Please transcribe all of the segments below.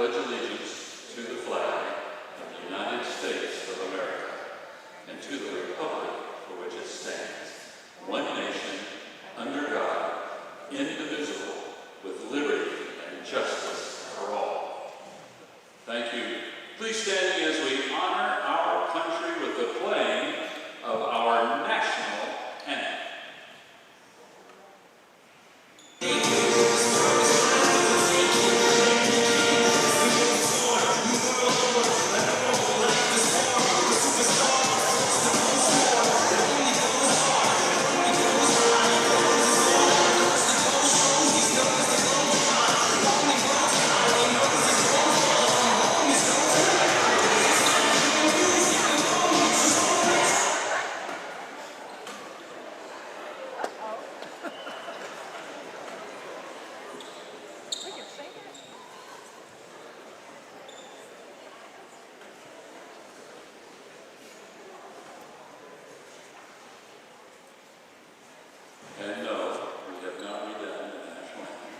pledge allegiance to the flag of the United States of America and to the republic for which it stands, one nation, under God, indivisible, with liberty and justice for all. Thank you. Please stand as we honor our country with the playing of our national anthem. And no, we have not redone the national anthem.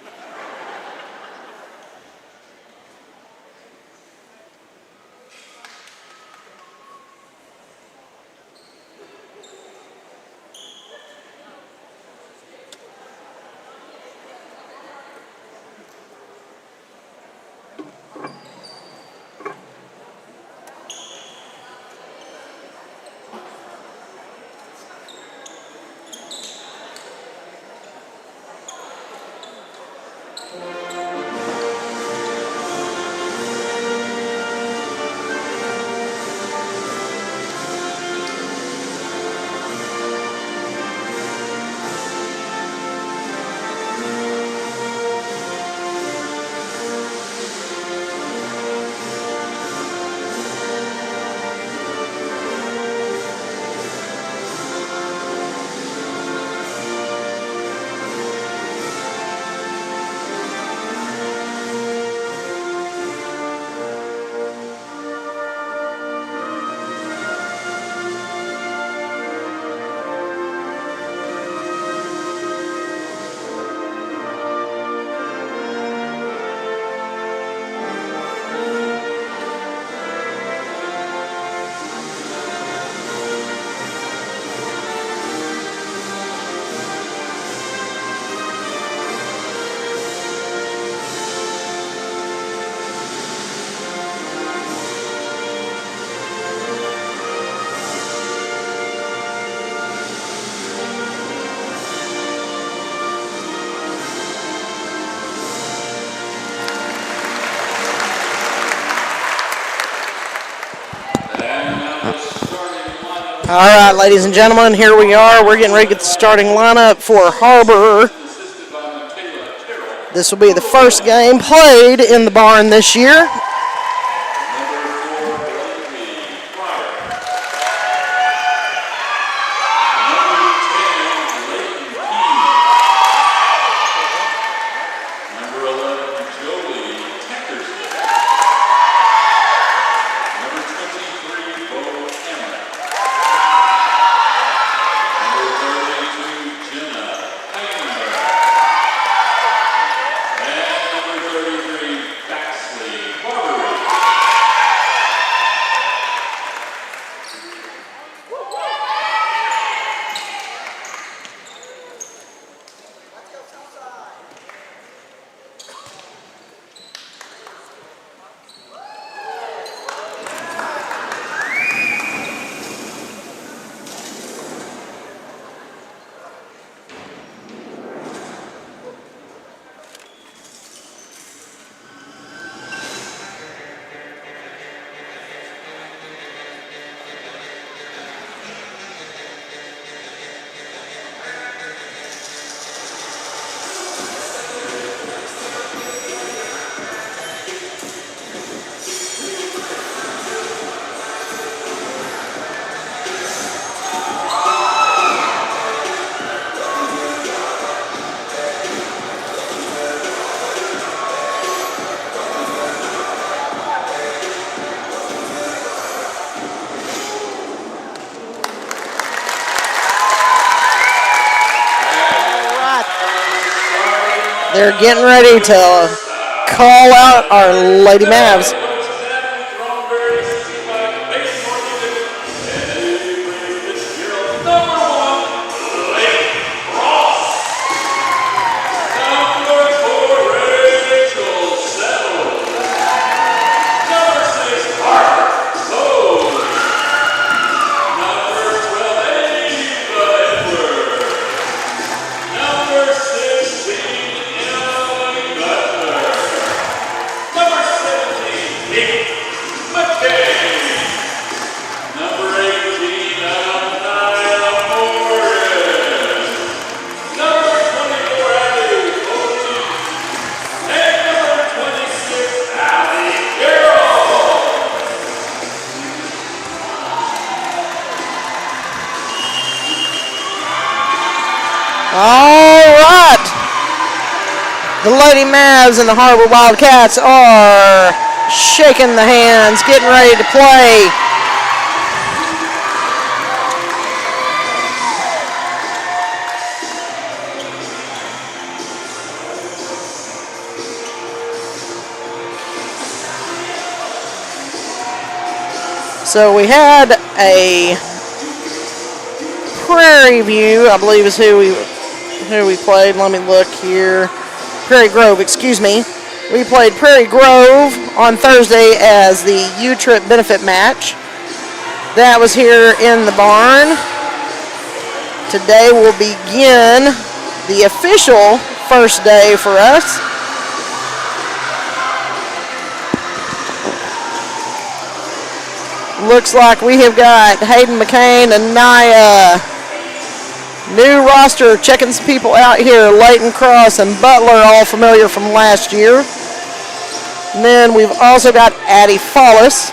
All right, ladies and gentlemen, here we are. We're getting ready to get the starting lineup for HarBer. This will be the first game played in the barn this year. They're getting ready to call out our Lady Mavs. All right. The Lady Mavs and the HarBer Wildcats are shaking the hands, getting ready to play. So we had a Prairie View, I believe is who we played. Let me look here. Prairie Grove, excuse me. We played Prairie Grove on Thursday as the U-Trip benefit match. That was here in the barn. Today will begin the official first day for us. Looks like we have got Hayden McCain and Naya. New roster, checking some people out here. Leighton Cross and Butler, all familiar from last year. And then we've also got Addie Follis.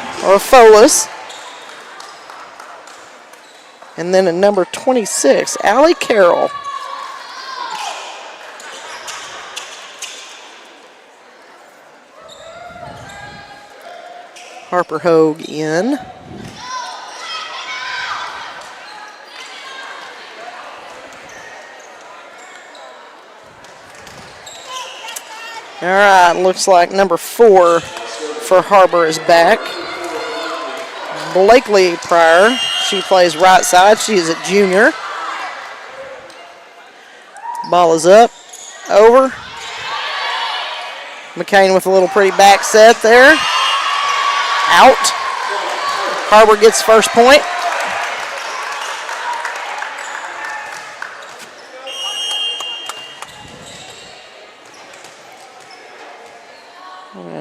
And then at number 26, Allie Carroll. Harper Hogue in. All right, looks like number 4 for HarBer is back. Blakely Pryor, she plays right side. She is a junior. Ball is up, over. McCain with a little pretty back set there. Out. HarBer gets first point.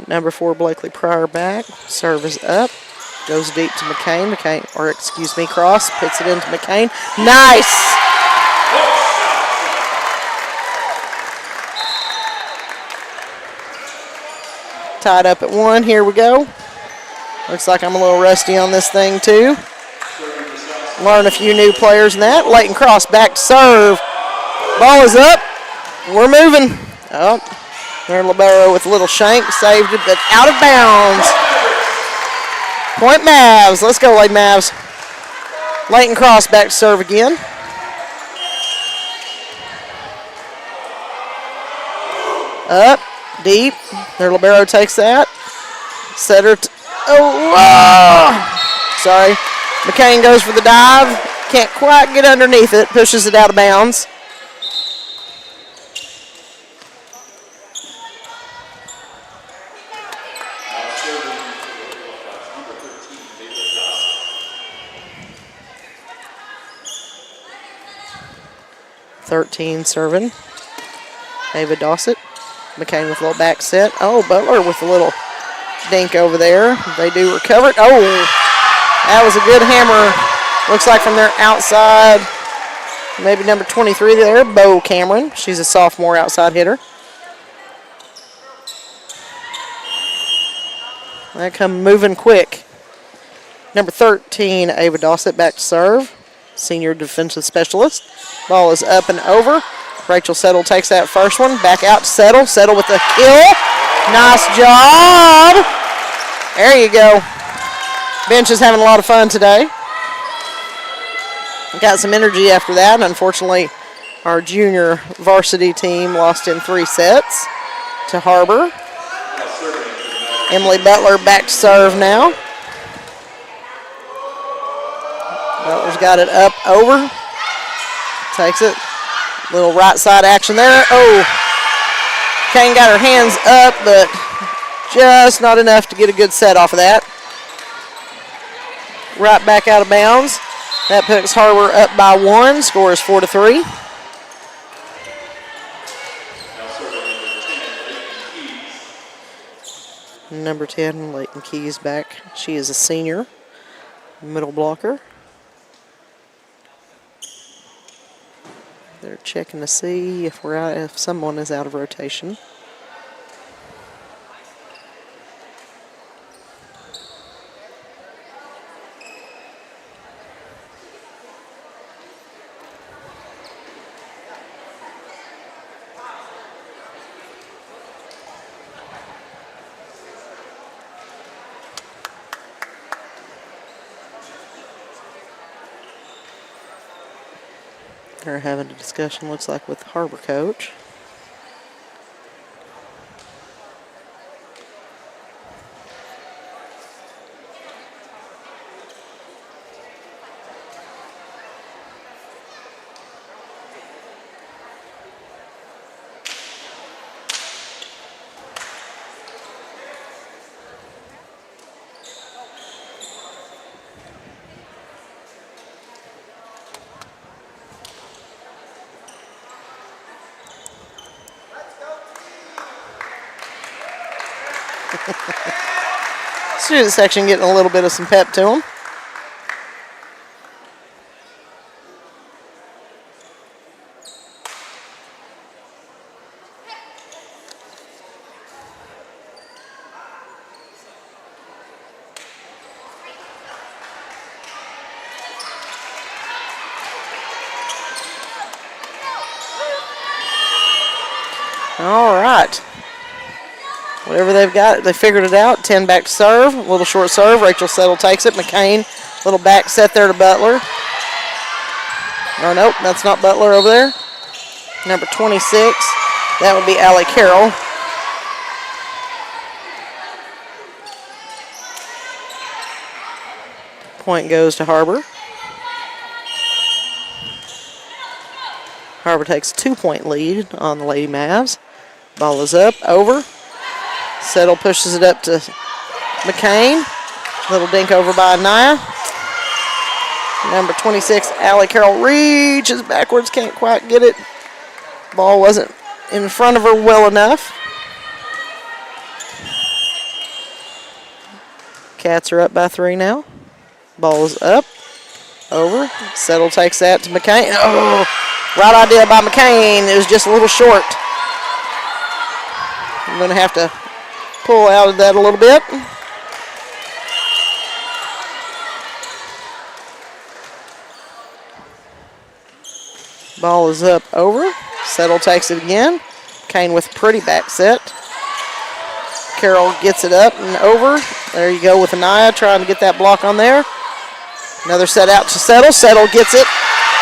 Number 4, Blakely Pryor back. Serve is up. Goes deep to McCain. Cross. Puts it into McCain. Nice! Tied up at 1. Here we go. Looks like I'm a little rusty on this thing, too. Learn a few new players in that. Leighton Cross back to serve. Ball is up. We're moving. Oh. There, Libero with a little shank, saved it, but out of bounds. Point Mavs. Let's go, Lady Mavs. Leighton Cross back to serve again. Up, deep. There, Libero takes that. Setter. Sorry. McCain goes for the dive. Can't quite get underneath it. Pushes it out of bounds. Serving. Ava Dossett. McCain with a little back set. Oh, Butler with a little dink over there. They do recover it. Oh, that was a good hammer. Looks like from their outside. Maybe number 23 there, Bo Cameron. She's a sophomore outside hitter. They come moving quick. Number 13, Ava Dossett back to serve. Senior defensive specialist. Ball is up and over. Rachel Settle takes that first one. Back out to Settle. Settle with the kill. Nice job. There you go. Bench is having a lot of fun today. Got some energy after that. Unfortunately, our junior varsity team lost in 3 sets to HarBer. Emily Butler back to serve now. Butler's got it up, over. Takes it. Little right side action there. Oh, Kane got her hands up, but just not enough to get a good set off of that. Right back out of bounds. That puts HarBer up by 1. Score is 4-3. Number 10, Leighton Keys back. She is a senior, middle blocker. They're checking to see if someone is out of rotation. They're having a discussion, looks like, with the HarBer coach. Student section getting a little bit of some pep to them. All right. Whatever they've got, they figured it out. 10 back to serve. A little short serve. Rachel Settle takes it. McCain, little back set there to Butler. Oh, nope, that's not Butler over there. Number 26. That would be Allie Carroll. Point goes to HarBer. HarBer takes a 2-point lead on the Lady Mavs. Ball is up, over. Settle pushes it up to McCain. Little dink over by Anaya. Number 26, Allie Carroll reaches backwards, can't quite get it. Ball wasn't in front of her well enough. Cats are up by 3 now. Ball is up, over. Settle takes that to McCain. Oh, right idea by McCain. It was just a little short. I'm going to have to pull out of that a little bit. Ball is up, over. Settle takes it again. Kane with a pretty back set. Carroll gets it up and over. There you go with Anaya trying to get that block on there. Another set out to Settle. Settle gets it.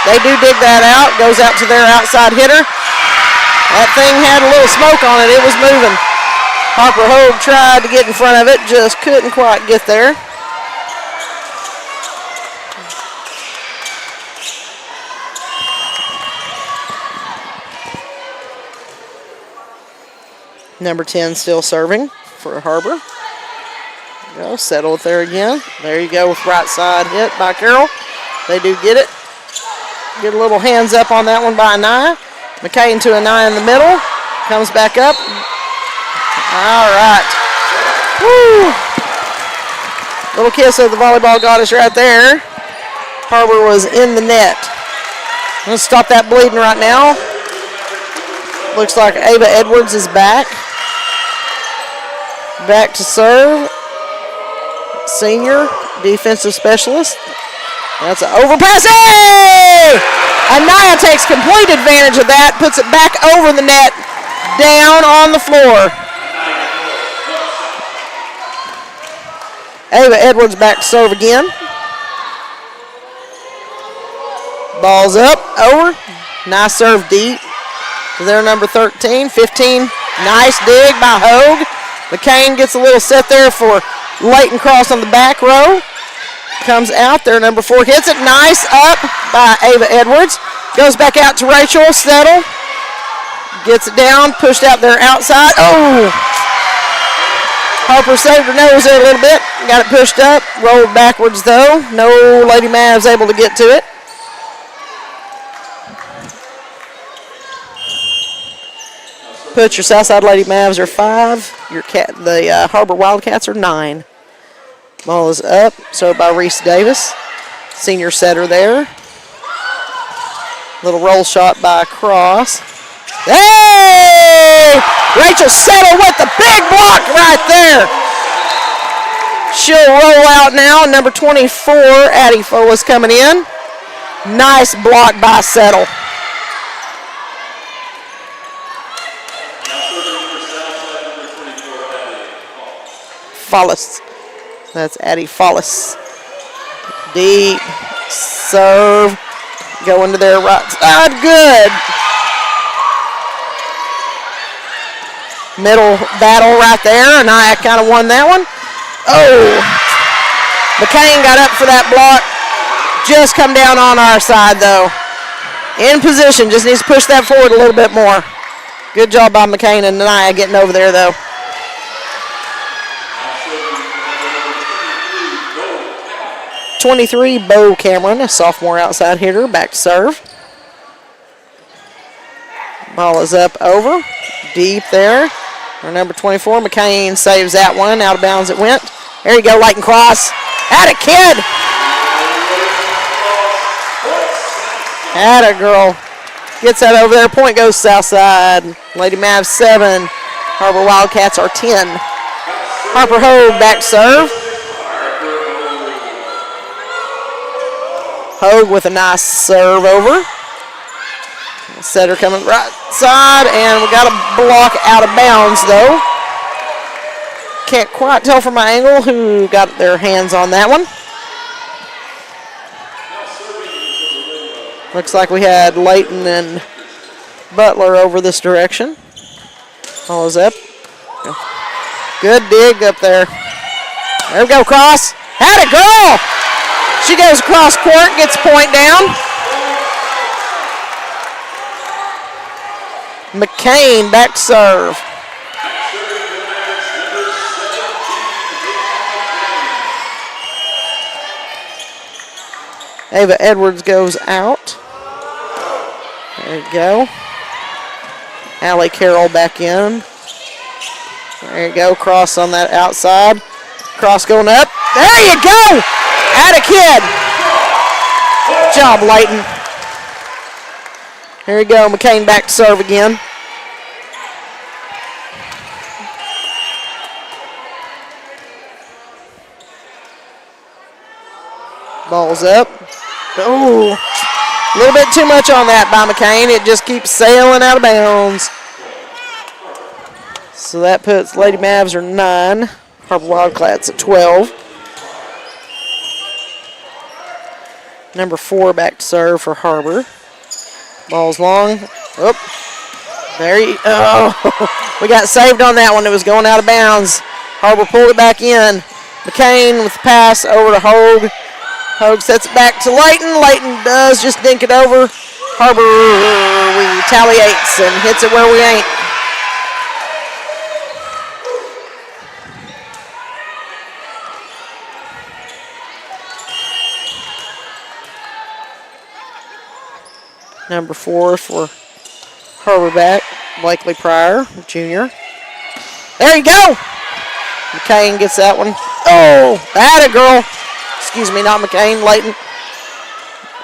They do dig that out. Goes out to their outside hitter. That thing had a little smoke on it. It was moving. Harper Hogue tried to get in front of it, just couldn't quite get there. Number 10 still serving for HarBer. Go, Settle it there again. There you go with right side hit by Carroll. They do get it. Get a little hands up on that one by Anaya. McCain to Anaya in the middle. Comes back up. All right. Woo! Little kiss of the volleyball goddess right there. HarBer was in the net. Let's stop that bleeding right now. Looks like Ava Edwards is back. Back to serve. Senior defensive specialist. That's an overpass. Hey! Anaya takes complete advantage of that, puts it back over the net, down on the floor. Ava Edwards back to serve again. Ball's up, over. Nice serve deep to their number 13. 15, nice dig by Hogue. McCain gets a little set there for Leighton Cross on the back row. Comes out there, number 4 hits it. Nice up by Ava Edwards. Goes back out to Rachel Settle. Gets it down, pushed out there outside. Oh! HarBer saved her nose there a little bit. Got it pushed up, rolled backwards though. No Lady Mavs able to get to it. Put your Southside Lady Mavs are 5. The HarBer Wildcats are 9. Ball is up, served by Reese Davis. Senior setter there. Little roll shot by Cross. Hey! Rachel Settle with the big block right there. She'll roll out now. Number 24, Addie Folas coming in. Nice block by Settle. Follis. That's Addie Follis. Deep serve. Going to their right side. Good. Middle battle right there, and I kind of won that one. Oh. McCain got up for that block. Just come down on our side, though. In position. Just needs to push that forward a little bit more. Good job by McCain and Naya getting over there, though. 23, Bo Cameron, a sophomore outside hitter, back to serve. Ball is up over, deep there. Our number 24, McCain saves that one. Out of bounds it went. There you go, Leighton Cross. Atta kid. Atta girl. Gets that over there. Point goes Southside. Lady Mavs 7. HarBer Wildcats are 10. Harper Hogue back to serve. Hogue with a nice serve over. Setter coming right side, and we got a block out of bounds though. Can't quite tell from my angle who got their hands on that one. Looks like we had Leighton and Butler over this direction. Ball is up. Good dig up there. There we go, Cross. Had it, girl! She goes across court, gets a point down. McCain back to serve. Ava Edwards goes out. There you go. Allie Carroll back in. There you go, Cross on that outside. Cross going up. There you go! Atta kid. Good job, Leighton. Here we go, McCain back to serve again. Ball's up. Oh, a little bit too much on that by McCain. It just keeps sailing out of bounds. So that puts Lady Mavs are 9. HarBer Wildcats at 12. Number 4 back to serve for HarBer. Ball's long. Oh, we got saved on that one. It was going out of bounds. HarBer pulled it back in. McCain with the pass over to Hogue. Hogue sets it back to Leighton. Leighton does just dink it over. HarBer retaliates and hits it where we ain't. Number 4 for HarBer back, Blakely Pryor, junior. There you go. McCain gets that one. Oh, atta girl. Excuse me, not McCain, Leighton.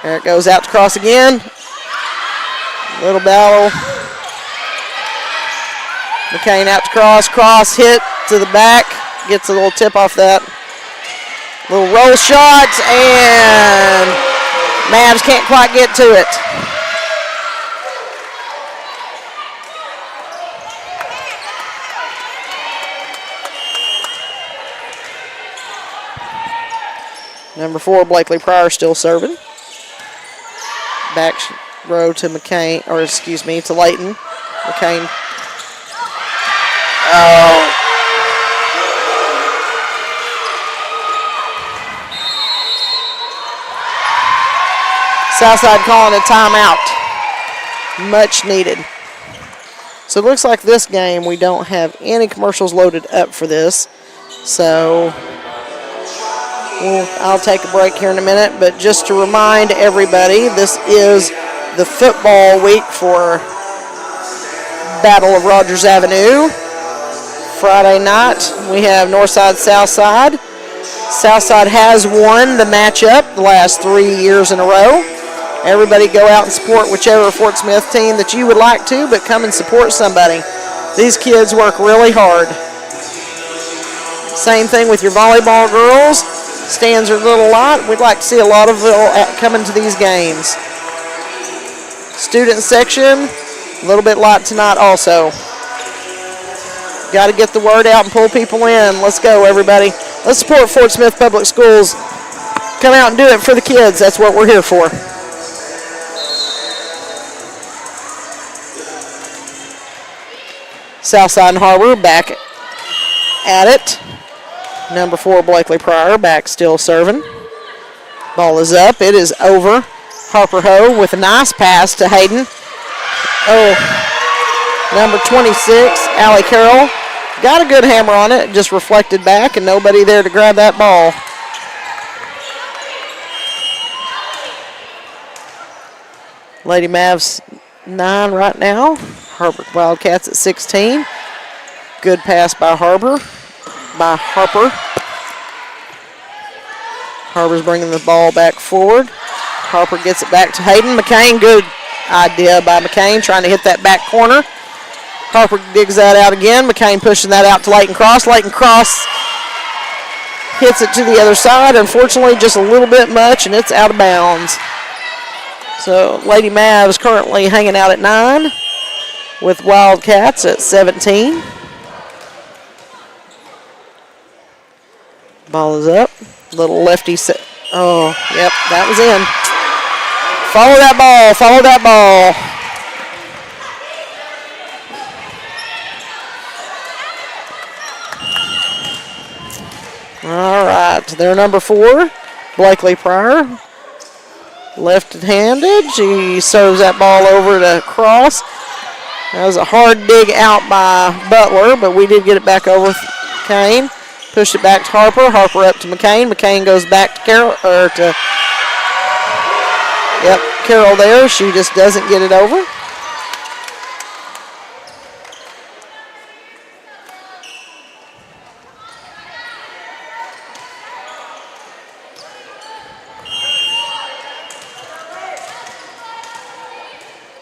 There it goes out to Cross again. Little battle. McCain out to Cross. Cross hit to the back. Gets a little tip off that. Little roll shot, and Mavs can't quite get to it. Number 4, Blakely Pryor still serving. Back row to McCain, or excuse me, to Leighton. McCain. Oh. Southside calling a timeout. Much needed. So it looks like this game we don't have any commercials loaded up for this. So I'll take a break here in a minute. But just to remind everybody, this is the football week for Battle of Rogers Avenue. Friday night we have Northside Southside. Southside has won the matchup the last 3 years in a row. Everybody go out and support whichever Fort Smith team that you would like to, but come and support somebody. These kids work really hard. Same thing with your volleyball girls. Stands are a little light. We'd like to see a lot of them coming to these games. Student section, a little bit light tonight also. Got to get the word out and pull people in. Let's go, everybody. Let's support Fort Smith Public Schools. Come out and do it for the kids. That's what we're here for. Southside and HarBer back at it. Number 4, Blakely Pryor, back still serving. Ball is up. It is over. Harper Ho with a nice pass to Hayden. Oh, number 26, Allie Carroll. Got a good hammer on it. Just reflected back and nobody there to grab that ball. Lady Mavs 9 right now. Harper Wildcats at 16. Good pass by Harper. Harper's bringing the ball back forward. Harper gets it back to Hayden. McCain, good idea by McCain, trying to hit that back corner. Harper digs that out again. McCain pushing that out to Leighton Cross. Leighton Cross hits it to the other side. Unfortunately, just a little bit much, and it's out of bounds. So Lady Mavs currently hanging out at 9 with Wildcats at 17. Ball is up. Little lefty set. Oh, yep, that was in. Follow that ball. Follow that ball. All right, their number 4, Blakely Pryor. Left-handed. She serves that ball over to Cross. That was a hard dig out by Butler, but we did get it back over with Kane. Pushed it back to Harper. Harper up to McCain. McCain goes back to Carroll, Carroll there. She just doesn't get it over.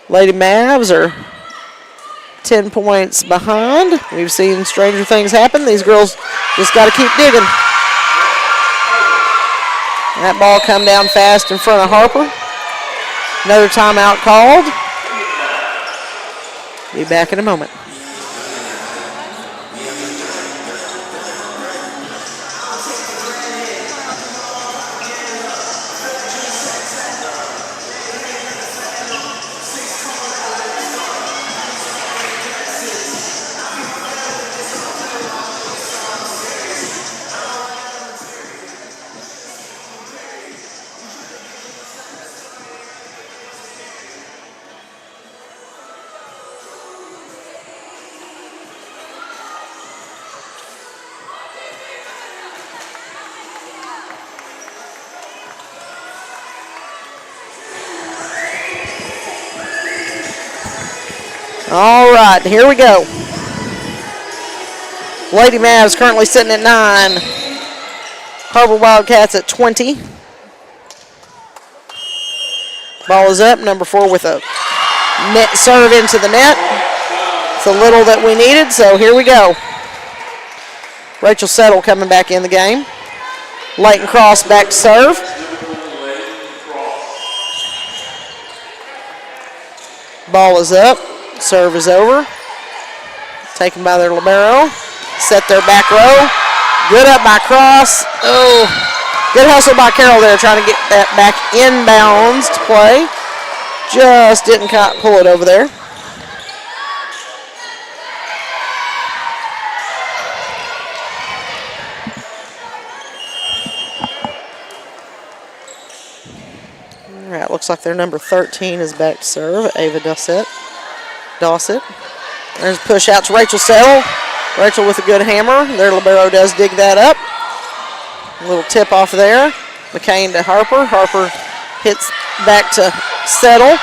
Lady Mavs are 10 points behind. We've seen stranger things happen. These girls just got to keep digging. That ball come down fast in front of Harper. Another timeout called. Be back in a moment. All right, here we go. Lady Mavs currently sitting at 9. HarBer Wildcats at 20. Ball is up. Number 4 with a net serve into the net. It's a little that we needed, so here we go. Rachel Settle coming back in the game. Leighton Cross back to serve. Ball is up. Serve is over. Taken by their libero. Set their back row. Good up by Cross. Oh, good hustle by Carroll there, trying to get that back inbounds to play. Just didn't pull it over there. Looks like their number 13 is back to serve, Ava Dossett. There's a push out to Rachel Settle. Rachel with a good hammer. Their libero does dig that up. A little tip off there. McCain to HarBer. HarBer hits back to Settle.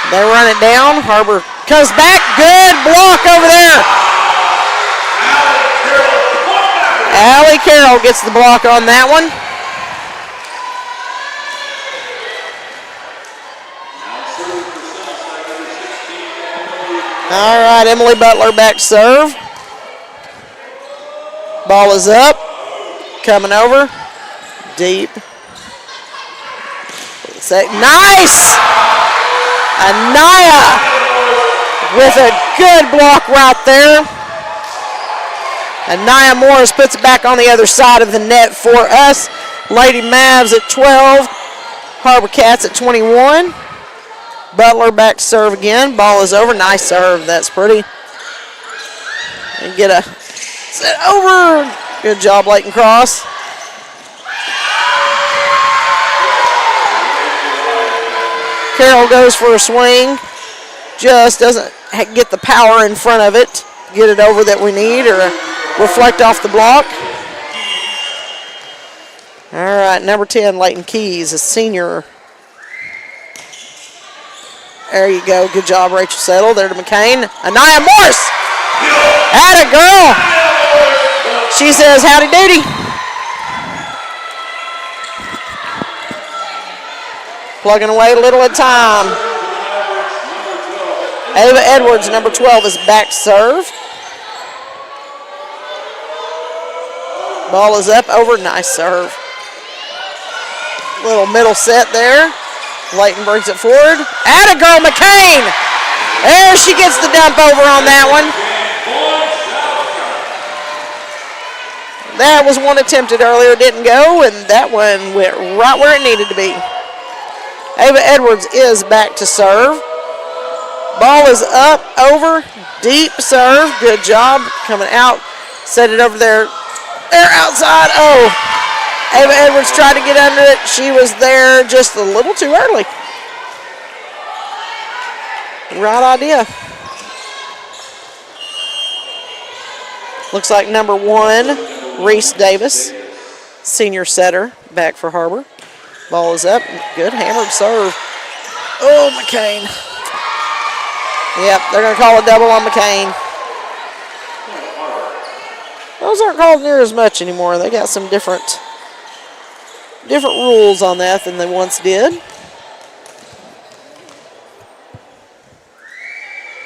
They run it down. HarBer comes back. Good block over there. Allie Carroll gets the block on that one. All right, Emily Butler back to serve. Ball is up. Coming over. Deep. Nice! Anaya with a good block right there. Anaya Morris puts it back on the other side of the net for us. Lady Mavs at 12. HarBer Cats at 21. Butler back to serve again. Ball is over. Nice serve. That's pretty. And get a set over. Good job, Leighton Cross. Carroll goes for a swing. Just doesn't get the power in front of it. Get it over that we need or reflect off the block. All right, number 10, Leighton Keys, a senior. There you go. Good job, Rachel Settle. There to McCain. Anaya Morris. Atta girl. She says, howdy doody. Plugging away a little at a time. Ava Edwards, number 12, is back to serve. Ball is up, over. Nice serve. Little middle set there. Leighton brings it forward. Atta girl, McCain. There she gets the dump over on that one. That was one attempted earlier, didn't go, and that one went right where it needed to be. Ava Edwards is back to serve. Ball is up, over, deep serve. Good job coming out. Set it over there. They're outside. Oh. Ava Edwards tried to get under it. She was there just a little too early. Right idea. Looks like number 1, Reese Davis, senior setter, back for HarBer. Ball is up. Good hammered serve. Oh, McCain. Yep, they're going to call a double on McCain. Those aren't called near as much anymore. They got some different rules on that than they once did.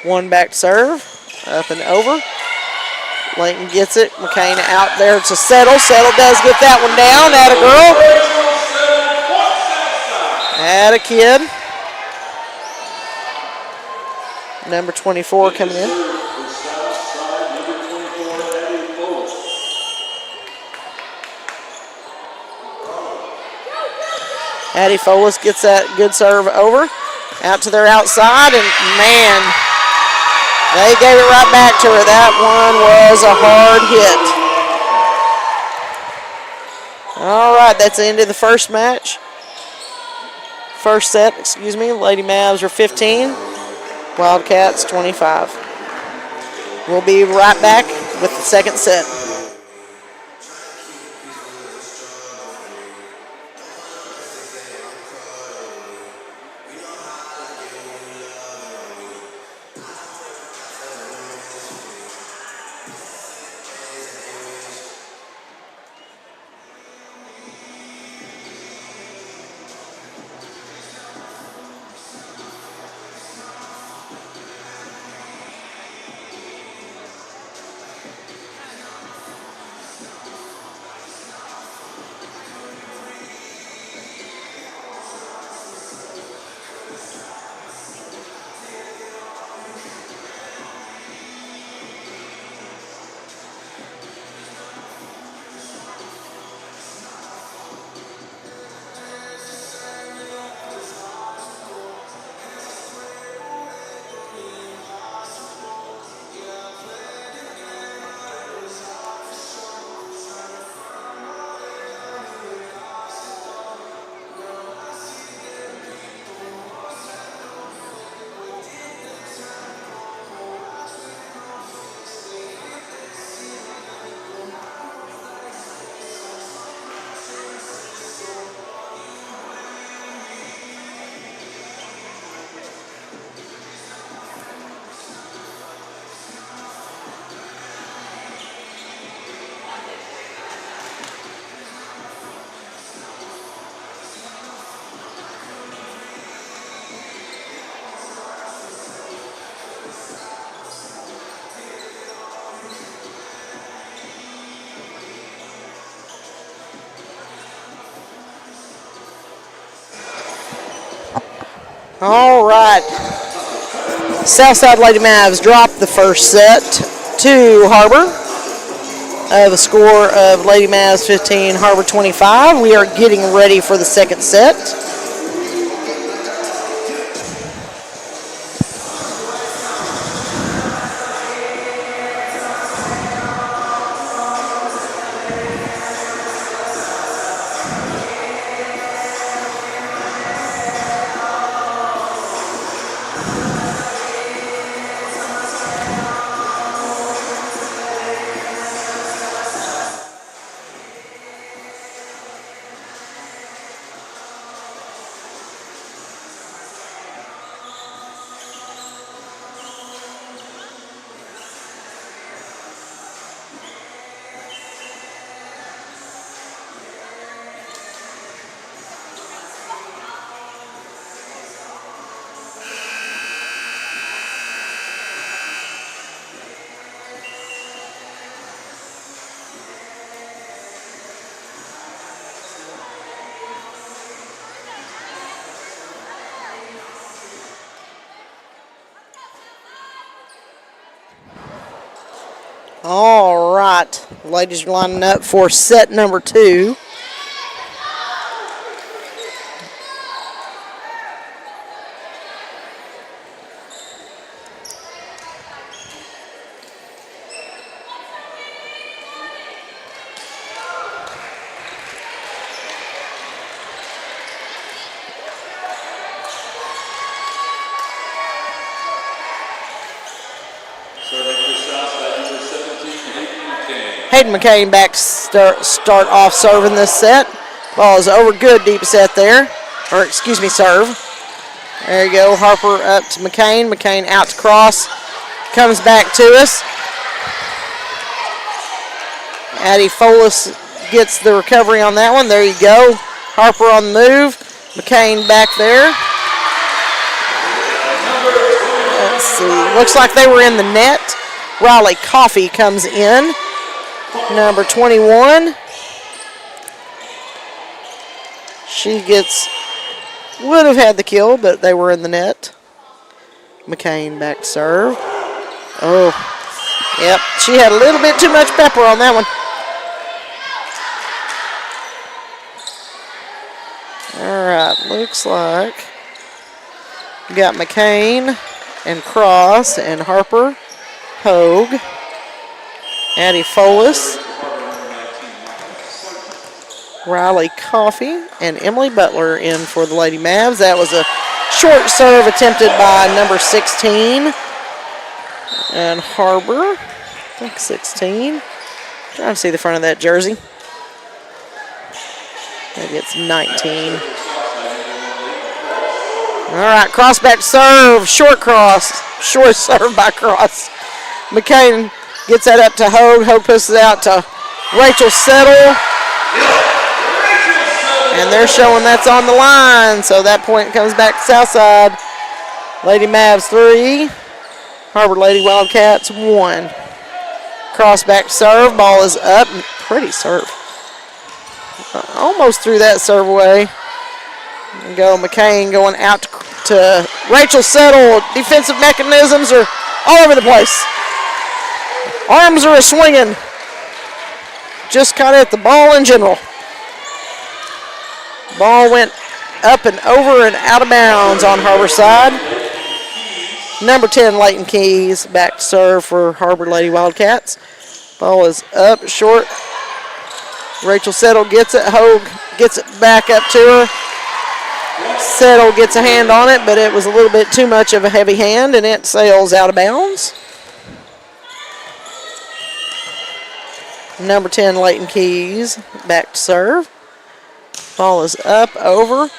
One back to serve, up and over. Leighton gets it. McCain out there to Settle. Settle does get that one down. Atta girl. Atta kid. Number 24 coming in. Addie Folis gets that good serve over. Out to their outside, and man, they gave it right back to her. That one was a hard hit. All right, that's the end of the first match. First set, excuse me. Lady Mavs are 15. Wildcats 25. We'll be right back with the second set. All right. Southside Lady Mavs dropped the first set to HarBer of a score of Lady Mavs 15, HarBer 25. We are getting ready for the second set. All right, ladies are lining up for set number 2. Hayden McCain back to start off serving this set. Ball is over, good deep set there. Or excuse me, serve. There you go, HarBer up to McCain. McCain out to cross. Comes back to us. Addie Folis gets the recovery on that one. There you go. HarBer on the move. McCain back there. Let's see. Looks like they were in the net. Riley Coffey comes in. Number 21. She would have had the kill, but they were in the net. McCain back to serve. Oh, yep. She had a little bit too much pepper on that one. All right, looks like we got McCain and Cross and HarBer, Hogue, Addie Folis, Riley Coffey, and Emily Butler in for the Lady Mavs. That was a short serve attempted by number 16. And HarBer, I think 16. Trying to see the front of that jersey. Maybe it's 19. All right, cross back serve, short cross. Short serve by Cross. McCain gets that up to Hogue. Hogue pushes it out to Rachel Settle. And they're showing that's on the line. So that point comes back to Southside. Lady Mavs 3. HarBer Lady Wildcats 1. Cross back serve. Ball is up. Pretty serve. Almost threw that serve away. And go McCain going out to Rachel Settle. Defensive mechanisms are all over the place. Arms are swinging. Just kind of at the ball in general. Ball went up and over and out of bounds on HarBer side. Number 10, Leighton Keys, back to serve for HarBer Lady Wildcats. Ball is up, short. Rachel Settle gets it. Hogue gets it back up to her. Settle gets a hand on it, but it was a little bit too much of a heavy hand, and it sails out of bounds. Number 10, Leighton Keys, back to serve. Ball is up, over.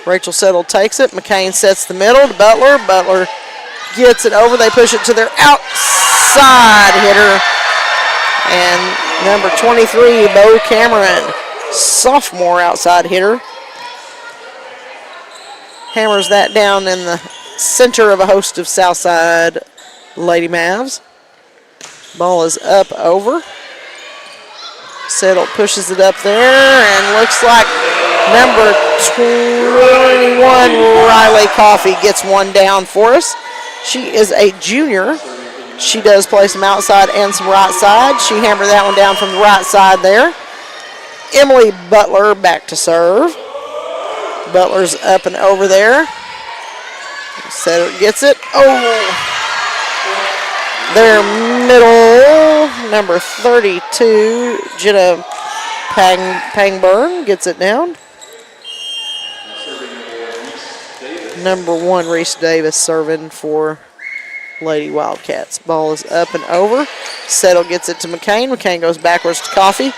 Rachel Settle takes it. McCain sets the middle to Butler. Butler gets it over. They push it to their outside hitter. And number 23, Bo Cameron, sophomore outside hitter, hammers that down in the center of a host of Southside Lady Mavs. Ball is up, over. Settle pushes it up there and looks like Number 21, Riley Coffey, gets one down for us. She is a junior. She does play some outside and some right side. She hammered that one down from the right side there. Emily Butler back to serve. Butler's up and over there. Setter gets it. Oh! Their middle, number 32, Jenna Pangburn gets it down. Number 1, Reese Davis serving for Lady Wildcats. Ball is up and over. Settle gets it to McCain. McCain goes backwards to Coffey.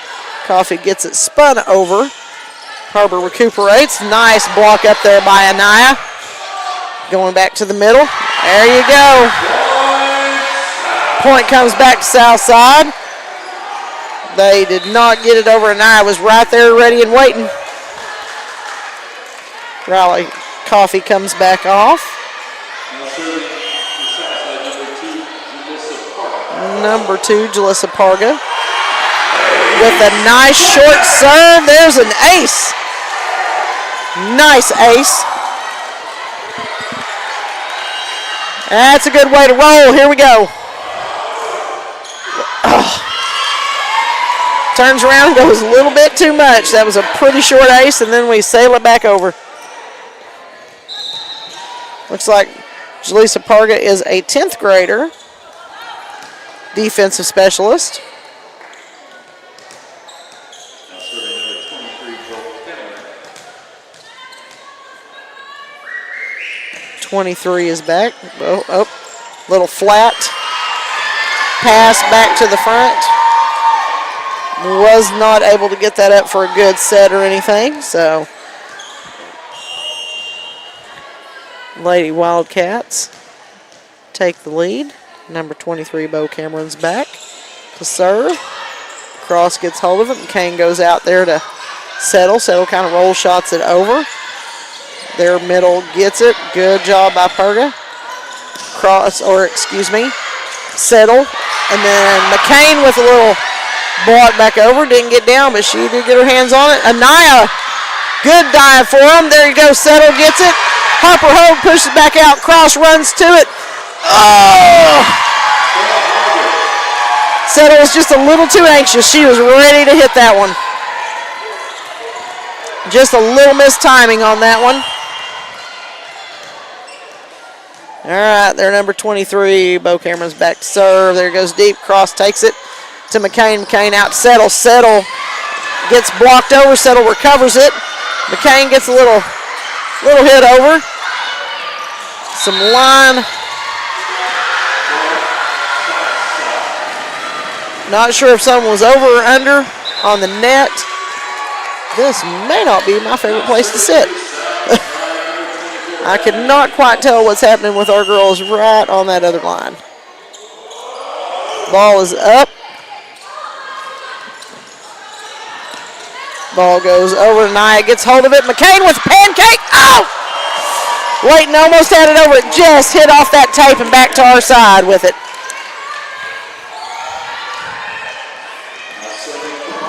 Coffey gets it spun over. HarBer recuperates. Nice block up there by Anaya. Going back to the middle. There you go. Point comes back to Southside. They did not get it over. Anaya was right there ready and waiting. Riley Coffey comes back off. Number 2, Jalissa Parga. With a nice short serve. There's an ace. Nice ace. That's a good way to roll. Here we go. Turns around, goes a little bit too much. That was a pretty short ace, and then we sail it back over. Looks like Jalissa Parga is a 10th grader, defensive specialist. 23 is back. Oh, little flat pass back to the front. Was not able to get that up for a good set or anything, so Lady Wildcats take the lead. Number 23, Bo Cameron's back to serve. Cross gets hold of it, and Kane goes out there to settle. Settle kind of roll shots it over. Their middle gets it. Good job by Parga. Settle. And then McCain with a little block back over. Didn't get down, but she did get her hands on it. Anaya, good dive for him. There you go. Settle gets it. Harper Hogue pushes back out. Cross runs to it. Oh! Settle was just a little too anxious. She was ready to hit that one. Just a little mistiming on that one. All right, they're number 23. Bo Cameron's back to serve. There goes deep. Cross takes it to McCain. McCain out to Settle. Settle gets blocked over. Settle recovers it. McCain gets a little hit over. Some line. Not sure if someone was over or under on the net. This may not be my favorite place to sit. I cannot quite tell what's happening with our girls right on that other line. Ball is up. Ball goes over. Nia gets hold of it. McCain with a pancake. Oh! Layton almost had it over. It just hit off that tape and back to our side with it.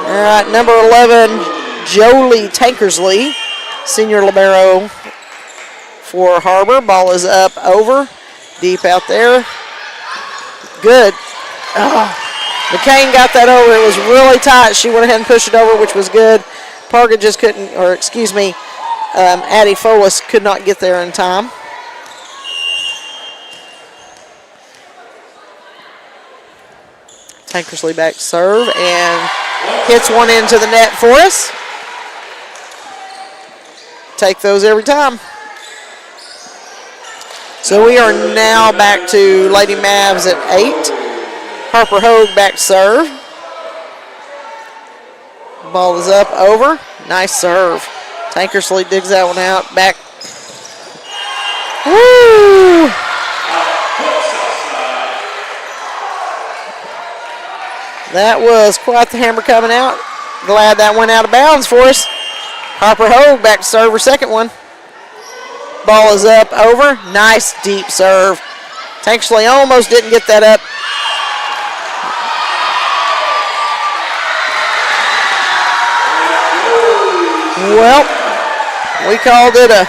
All right, number 11, Jolie Tankersley, senior libero for HarBer. Ball is up over, deep out there. Good. Oh, McCain got that over. It was really tight. She went ahead and pushed it over, which was good. Parga just couldn't, Addie Folis could not get there in time. Tankersley back to serve and hits one into the net for us. Take those every time. So we are now back to Lady Mavs at 8. Harper Hogue back to serve. Ball is up, over. Nice serve. Tankersley digs that one out. Back. Woo! That was quite the hammer coming out. Glad that went out of bounds for us. Harper Hogue back to serve her second one. Ball is up, over. Nice deep serve. Tankersley almost didn't get that up. Well, We called it a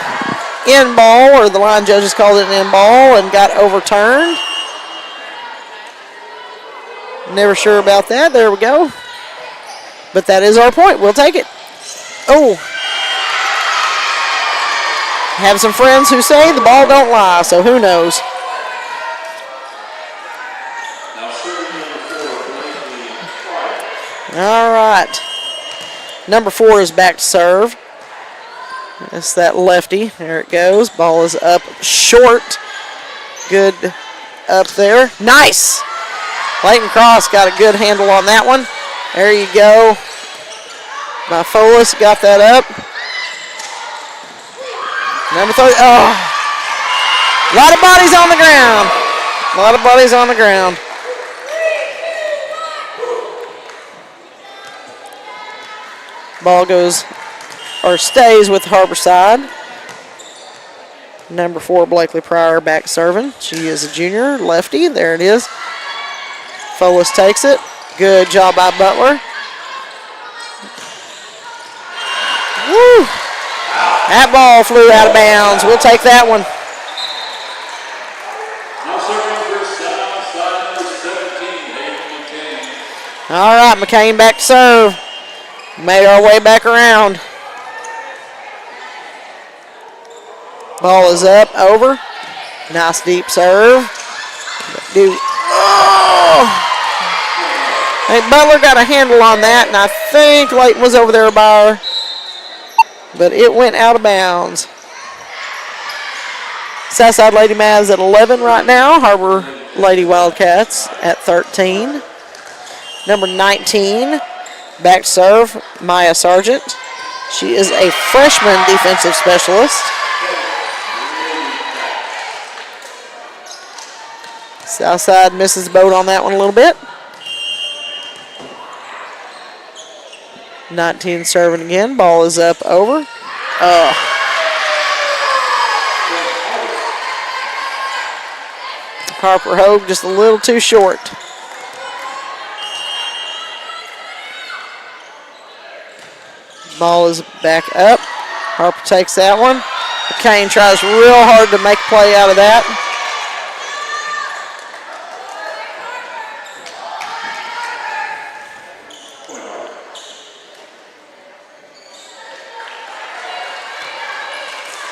in ball, or the line judges called it an in ball and got overturned. Never sure about that. There we go. But that is our point. We'll take it. Oh. Have some friends who say the ball don't lie, so who knows. All right. Number 4 is back to serve. It's that lefty. There it goes. Ball is up short. Good up there. Nice. Leighton Cross got a good handle on that one. There you go. My Folis got that up. Number 30. Oh. A lot of bodies on the ground. A lot of bodies on the ground. Ball goes, or stays with the HarBer side. Number 4, Blakely Pryor back serving. She is a junior, lefty. There it is. Folis takes it. Good job by Butler. Woo! That ball flew out of bounds. We'll take that one. All right, McCain back to serve. Made our way back around. Ball is up, over. Nice deep serve. Oh! Hey, Butler got a handle on that, and I think Leighton was over there by her. But it went out of bounds. Southside Lady Mavs at 11 right now. HarBer Lady Wildcats at 13. Number 19, back to serve, Maya Sargent. She is a freshman defensive specialist. Southside misses the boat on that one a little bit. 19 serving again. Ball is up, over. Harper Hogue just a little too short. Ball is back up. Harper takes that one. McCain tries real hard to make a play out of that.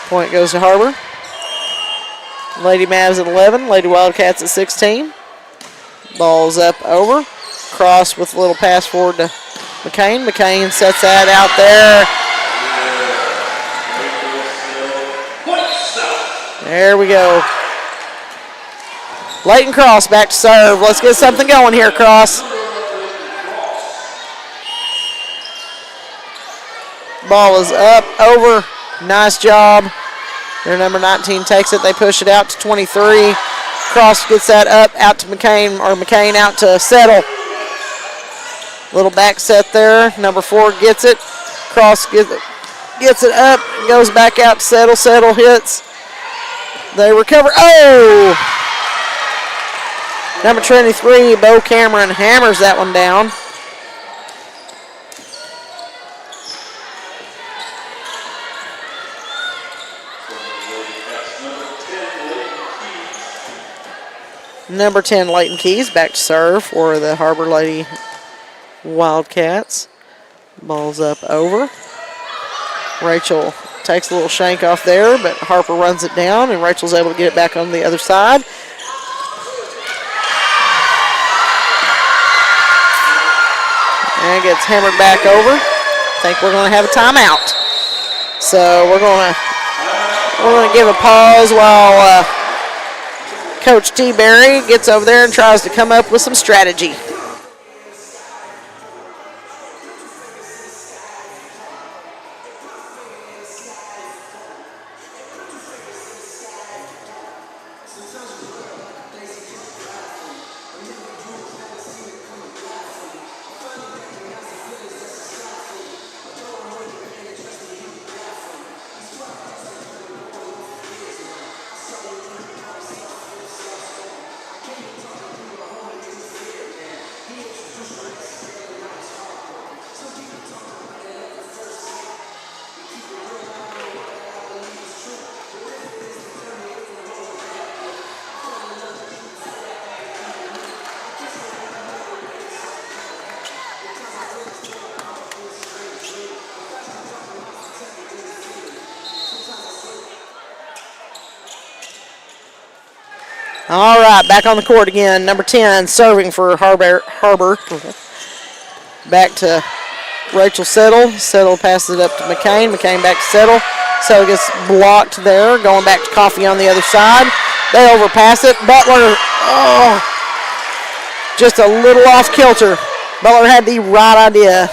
Point goes to HarBer. Lady Mavs at 11. Lady Wildcats at 16. Ball's up, over. Cross with a little pass forward to McCain. McCain sets that out there. There we go. Leighton Cross back to serve. Let's get something going here, Cross. Ball is up, over. Nice job. Their number 19 takes it. They push it out to 23. Cross gets that up, out to McCain, or McCain out to Settle. Little back set there. Number 4 gets it. Cross gets it up, goes back out to Settle. Settle hits. They recover. Oh! Number 23, Bo Cameron, hammers that one down. Number 10, Leighton Keys, back to serve for the HarBer Lady Wildcats. Ball's up, over. Rachel takes a little shank off there, but Harper runs it down, and Rachel's able to get it back on the other side. And it gets hammered back over. I think we're going to have a timeout. So we're going to give a pause while Coach T. Berry gets over there and tries to come up with some strategy. All right, back on the court again. Number 10 serving for HarBer. Back to Rachel Settle. Settle passes it up to McCain. McCain back to Settle. Settle gets blocked there. Going back to Coffee on the other side. They overpass it. Butler, just a little off kilter. Butler had the right idea.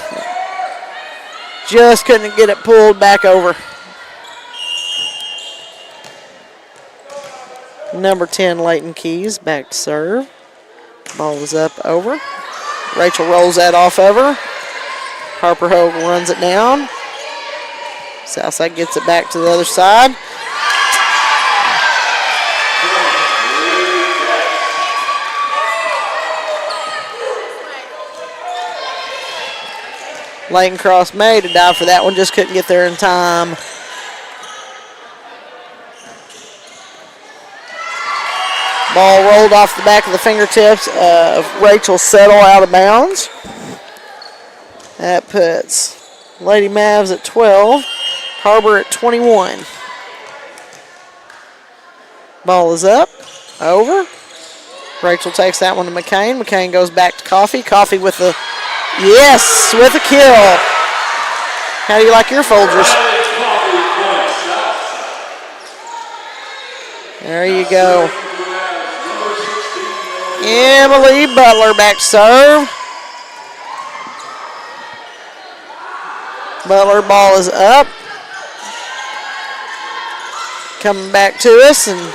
Just couldn't get it pulled back over. Number 10, Leighton Keys, back to serve. Ball is up over. Rachel rolls that off over. Harper Hogue runs it down. Southside gets it back to the other side. Leighton Cross made a dive for that one, just couldn't get there in time. Ball rolled off the back of the fingertips of Rachel Settle out of bounds. That puts Lady Mavs at 12, HarBer at 21. Ball is up, over. Rachel takes that one to McCain. McCain goes back to Coffee. Coffee with the, yes, with a kill. How do you like your Folgers? There you go. Emily Butler back to serve. Butler ball is up. Coming back to us and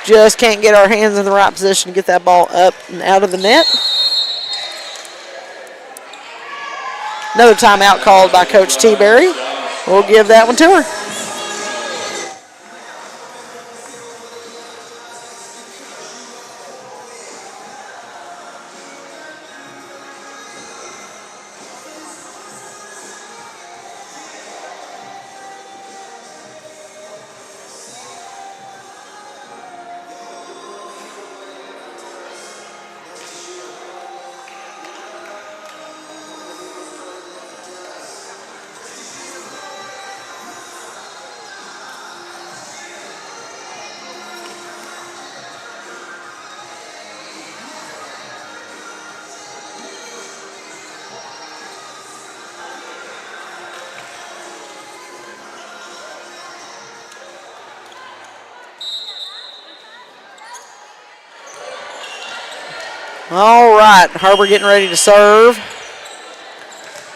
just can't get our hands in the right position to get that ball up and out of the net. Another timeout called by Coach T-Berry. We'll give that one to her. All right, HarBer getting ready to serve.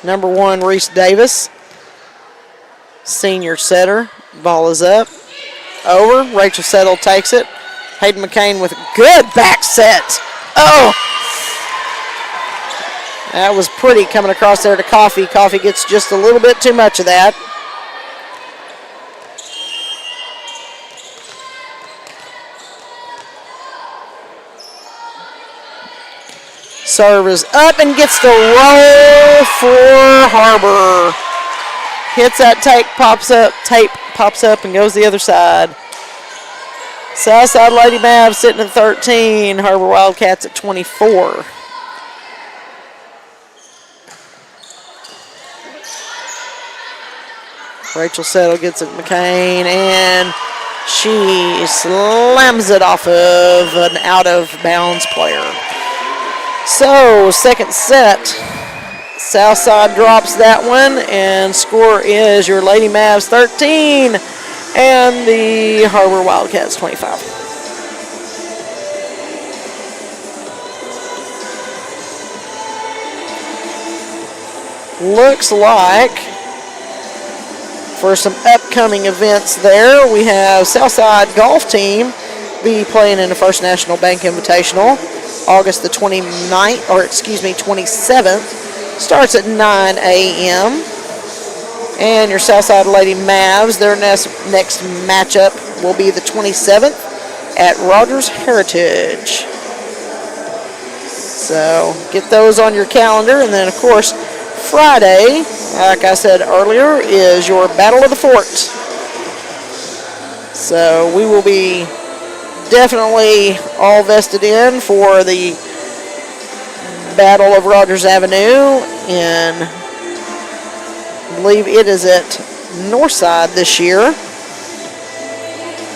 Number 1, Reese Davis, senior setter. Ball is up, over. Rachel Settle takes it. Hayden McCain with a good back set. Oh! That was pretty coming across there to Coffee. Coffee gets just a little bit too much of that. Serve is up and gets the roll for HarBer. Hits that tape, pops up and goes the other side. Southside Lady Mavs sitting at 13, HarBer Wildcats at 24. Rachel Settle gets it to McCain and she slams it off of an out-of-bounds player. So, second set, Southside drops that one, and score is your Lady Mavs 13 and the HarBer Wildcats 25. Looks like for some upcoming events there, we have Southside Golf Team be playing in the First National Bank Invitational. August the 27th, starts at 9 a.m. And your Southside Lady Mavs, their next matchup will be the 27th at Rogers Heritage. So get those on your calendar. And then, of course, Friday, like I said earlier, is your Battle of the Fort. So we will be definitely all vested in for the Battle of Rogers Avenue, and I believe it is at Northside this year.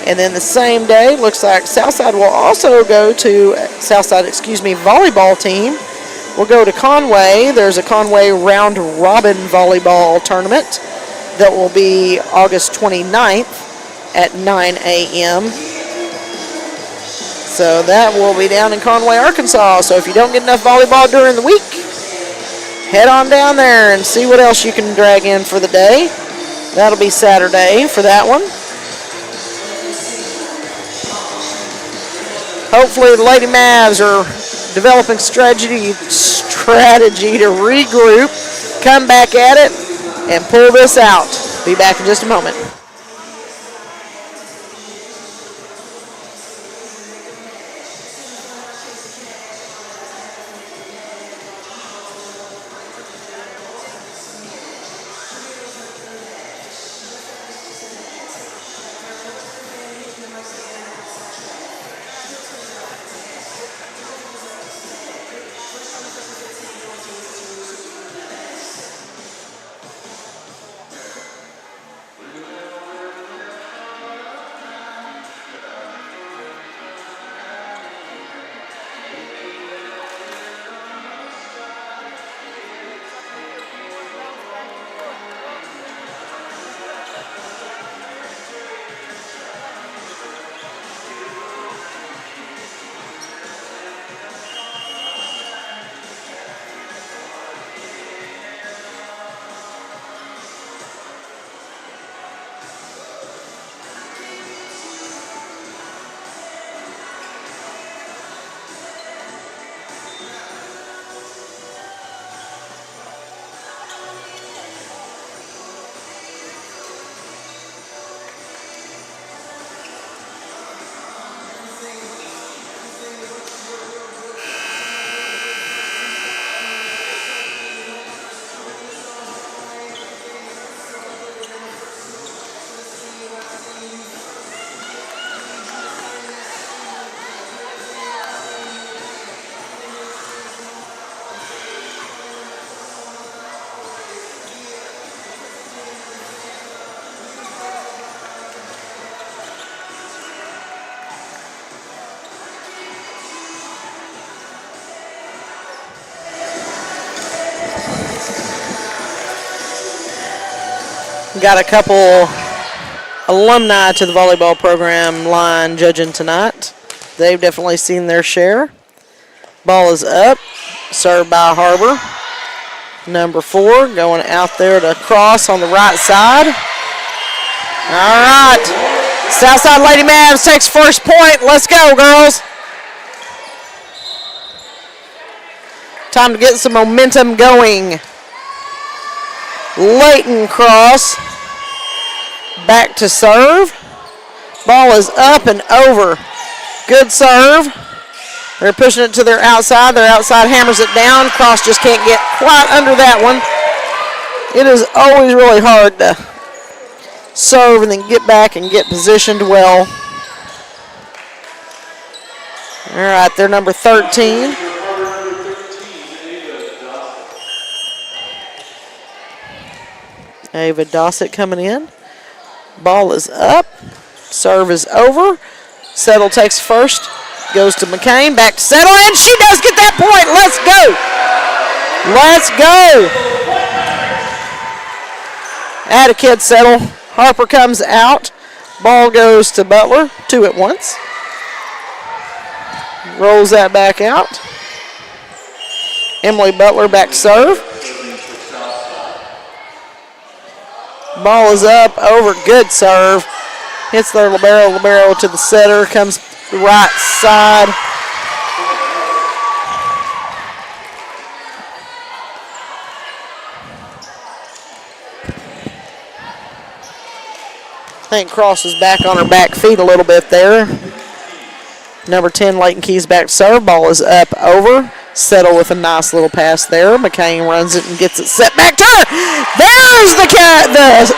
And then the same day, looks like Southside will also go to, volleyball team will go to Conway. There's a Conway round robin volleyball tournament that will be August 29th at 9 a.m. So that will be down in Conway, Arkansas. So if you don't get enough volleyball during the week, head on down there and see what else you can drag in for the day. That'll be Saturday for that one. Hopefully the Lady Mavs are developing strategy to regroup, come back at it, and pull this out. Be back in just a moment. Got a couple alumni to the volleyball program line judging tonight. They've definitely seen their share. Ball is up, served by HarBer. Number 4 going out there to cross on the right side. All right, Southside Lady Mavs takes first point. Let's go, girls. Time to get some momentum going. Leighton cross. Back to serve. Ball is up and over. Good serve. They're pushing it to their outside. Their outside hammers it down. Cross just can't get quite under that one. It is always really hard to serve and then get back and get positioned well. All right, they're number 13. Ava Dossett coming in. Ball is up. Serve is over. Settle takes first. Goes to McCain. Back to Settle. And she does get that point. Let's go. Let's go. Add a kid Settle. Harper comes out. Ball goes to Butler. 2 at once. Rolls that back out. Emily Butler back to serve. Ball is up, over, good serve. Hits their libero to the setter, comes the right side. I think crosses back on her back feet a little bit there. Number 10, Leighton Keys back to serve. Ball is up, over. Settle with a nice little pass there. McCain runs it and gets it set back to her. There's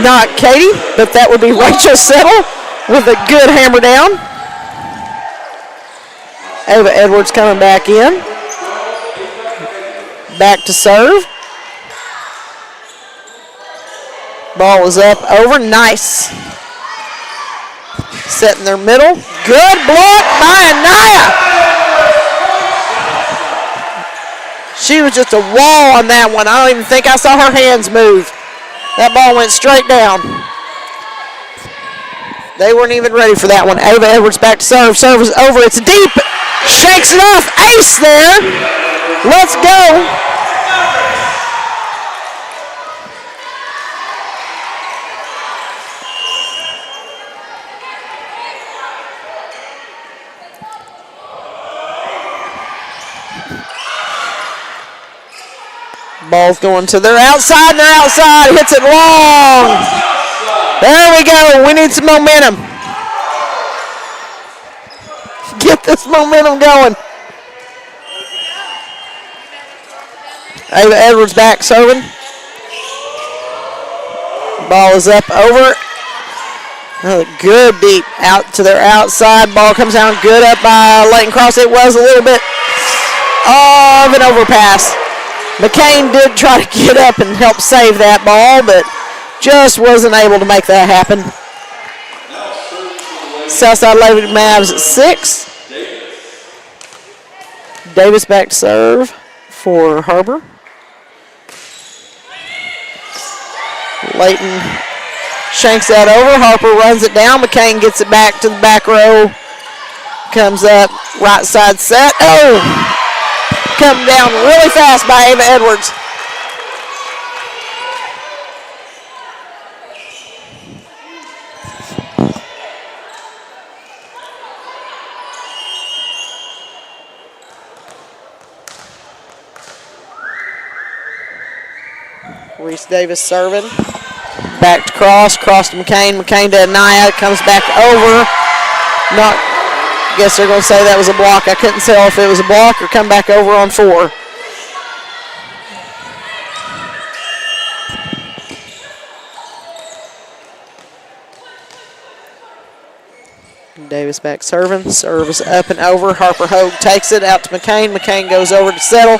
not Katie, but that would be Rachel Settle with a good hammer down. Ava Edwards coming back in. Back to serve. Ball is up, over, nice. Set in their middle. Good block by Anaya. She was just a wall on that one. I don't even think I saw her hands move. That ball went straight down. They weren't even ready for that one. Ava Edwards back to serve. Serve is over. It's deep. Shakes it off. Ace there. Let's go. Ball's going to their outside, and their outside hits it long. There we go. We need some momentum. Get this momentum going. Ava Edwards back serving. Ball is up over. Oh, good deep out to their outside. Ball comes down good up by Leighton Cross. It was a little bit of an overpass. McCain did try to get up and help save that ball, but just wasn't able to make that happen. Southside Lady Mavs at 6. Davis back to serve for HarBer. Leighton shanks that over. Harper runs it down. McCain gets it back to the back row. Comes up, right side set. Oh! Come down really fast by Ava Edwards. Reese Davis serving. Back to Cross. Cross to McCain. McCain to Anaya. Comes back over. Not. Guess they're going to say that was a block. I couldn't tell if it was a block or come back over on 4. Davis back serving. Serve is up and over. Harper Hogue takes it out to McCain. McCain goes over to settle.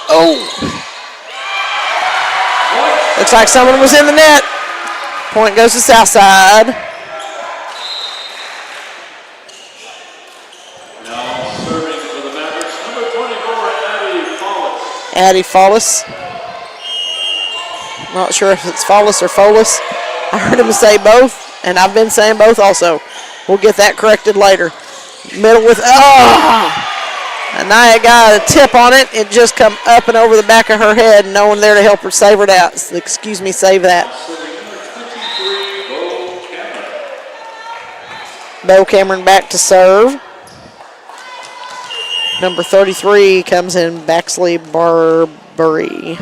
Oh! Looks like someone was in the net. Point goes to Southside. Now serving for the Mavericks, number 24, Addie Follis. Not sure if it's Follis or Folis. I heard him say both, and I've been saying both also. We'll get that corrected later. Middle with, Anaya got a tip on it. It just come up and over the back of her head. No one there to help her save it out. Excuse me, save that. Bo Cameron back to serve. Number 33 comes in Baxley Barbary.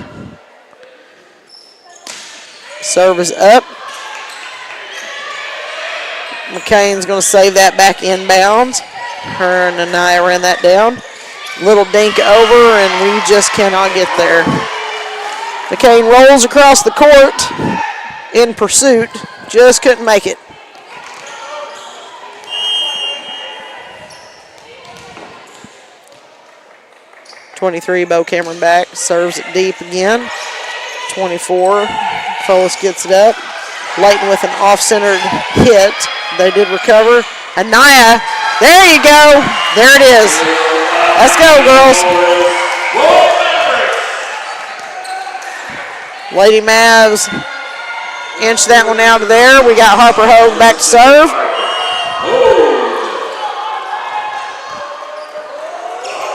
Serve is up. McCain's going to save that back inbounds. Her and Anaya ran that down. Little dink over, and we just cannot get there. McCain rolls across the court in pursuit. Just couldn't make it. .23, Bo Cameron back. Serves it deep again. 24, Folis gets it up. Leighton with an off-centered hit. They did recover. Anaya, there you go. There it is. Let's go, girls. Lady Mavs inch that one out of there. We got Harper Hogue back to serve.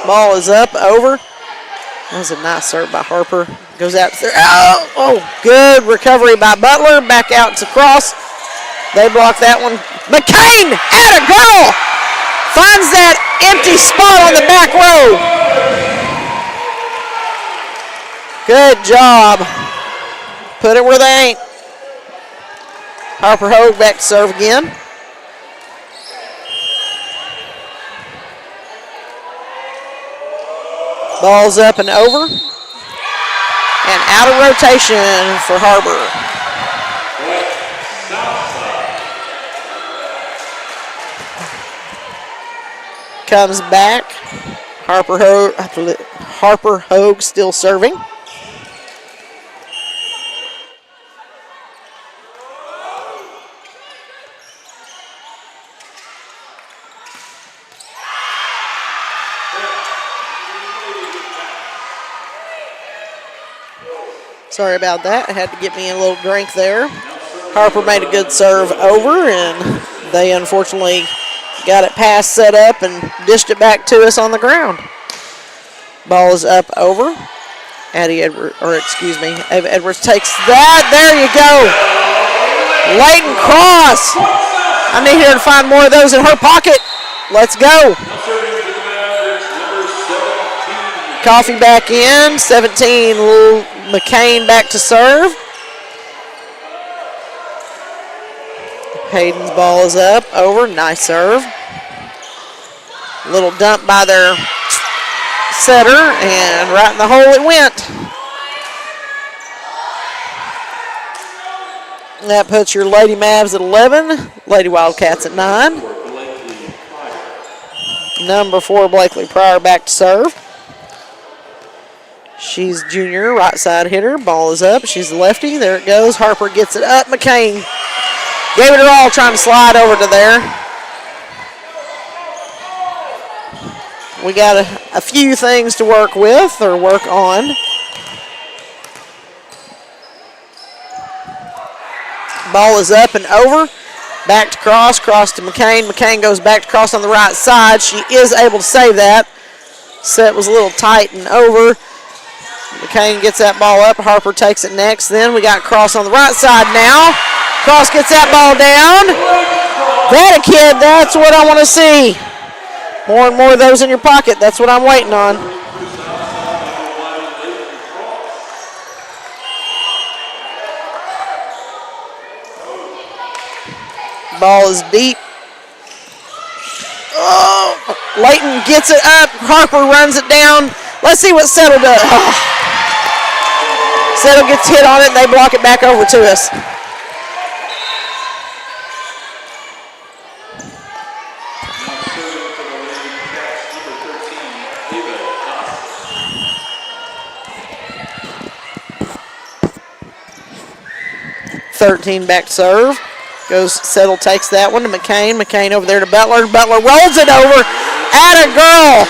Ball is up, over. That was a nice serve by Harper. Goes out to there. Oh, good recovery by Butler. Back out to Cross. They block that one. McCain, atta girl! Finds that empty spot on the back row. Good job. Put it where they ain't. Harper Hogue back to serve again. Ball's up and over. And out of rotation for HarBer. Comes back. Harper Hogue still serving. Sorry about that. I had to get me a little drink there. Harper made a good serve over, and they unfortunately got it pass set up and dished it back to us on the ground. Ball is up over. Ava Edwards takes that. There you go. Leighton Cross. I need her to find more of those in her pocket. Let's go. Coffee back in. 17, Lil McCain back to serve. Hayden's ball is up, over, nice serve. Little dump by their setter, and right in the hole it went. That puts your Lady Mavs at 11, Lady Wildcats at 9. Number 4, Blakely Pryor back to serve. She's junior, right side hitter. Ball is up. She's a lefty. There it goes. Harper gets it up. McCain gave it her all, trying to slide over to there. We got a few things to work with or work on. Ball is up and over. Back to Cross. Cross to McCain. McCain goes back to Cross on the right side. She is able to save that. Set was a little tight and over. McCain gets that ball up. Harper takes it next. Then we got Cross on the right side now. Cross gets that ball down. That a kid, that's what I want to see. More and more of those in your pocket. That's what I'm waiting on. Ball is deep. Oh, Leighton gets it up. Harper runs it down. Let's see what Settle does. Oh. Settle gets hit on it, and they block it back over to us. Back to serve. Goes Settle, takes that one to McCain. McCain over there to Butler. Butler rolls it over. Atta girl.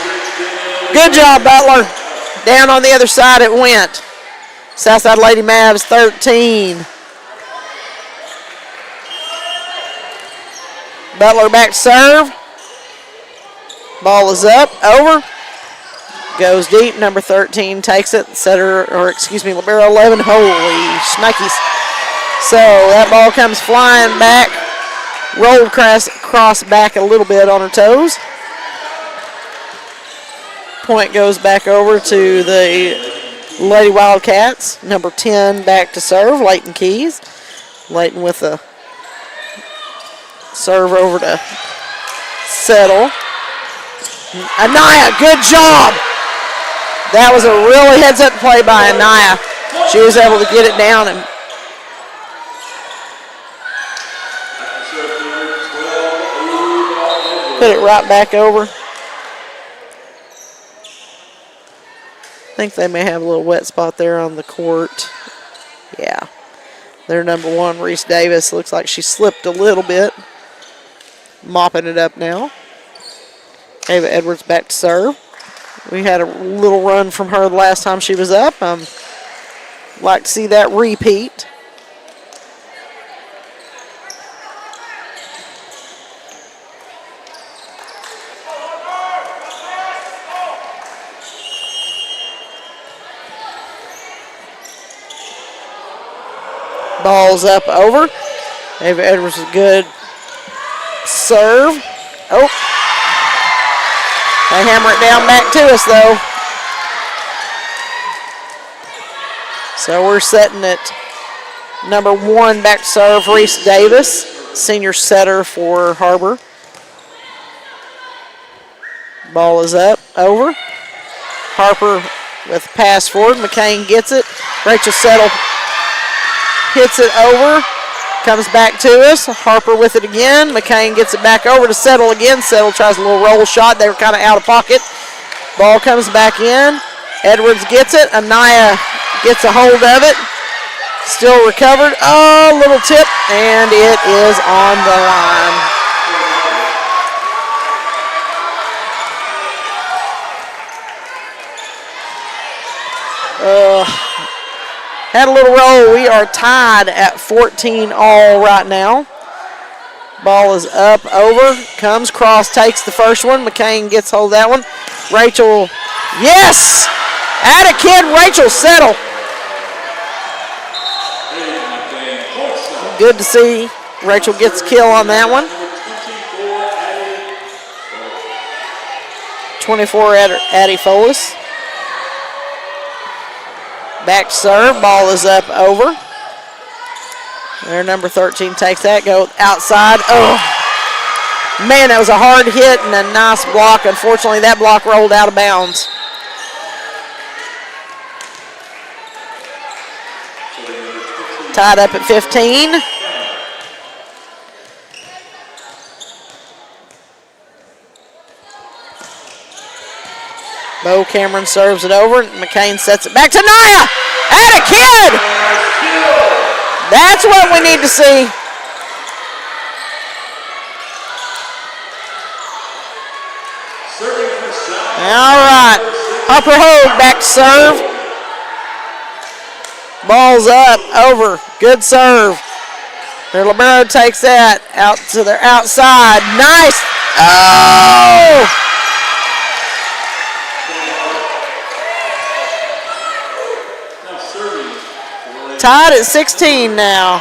Good job, Butler. Down on the other side it went. Southside Lady Mavs 13. Butler back to serve. Ball is up, over. Goes deep, number 13 takes it. Libero 11. Holy shnikes. So that ball comes flying back. Rolled cross back a little bit on her toes. Point goes back over to the Lady Wildcats. Number 10 back to serve, Leighton Keys. Leighton with a serve over to Settle. Anaya, good job. That was a really heads-up play by Anaya. She was able to get it down and put it right back over. I think they may have a little wet spot there on the court. Yeah. Their number 1, Reese Davis, looks like she slipped a little bit. Mopping it up now. Ava Edwards back to serve. We had a little run from her the last time she was up. Like to see that repeat. Ball's up, over. Ava Edwards is good. Serve. Oh. They hammer it down back to us, though. So we're setting it. Number 1 back to serve, Reese Davis, senior setter for HarBer. Ball is up, over. Harper with pass forward. McCain gets it. Rachel Settle hits it over, comes back to us. Harper with it again. McCain gets it back over to Settle again. Settle tries a little roll shot. They were kind of out of pocket. Ball comes back in. Edwards gets it. Anaya gets a hold of it. Still recovered. Oh, little tip, and it is on the line. had a little roll. We are tied at 14 all right now. Ball is up, over, comes, cross, takes the first one. McCain gets hold of that one. Rachel, yes! Add a kid, Rachel settle. Good to see Rachel gets a kill on that one. 24 Addie Folis. Back to serve, ball is up, over. There, number 13 takes that, go outside. Oh, man, that was a hard hit and a nice block. Unfortunately, that block rolled out of bounds. Tied up at 15. Bo Cameron serves it over. McCain sets it back to Naya. Add a kid. That's what we need to see. All right. Harper Hogue back to serve. Ball's up, over. Good serve. Their libero takes that out to their outside. Nice. Oh! Tied at 16 now.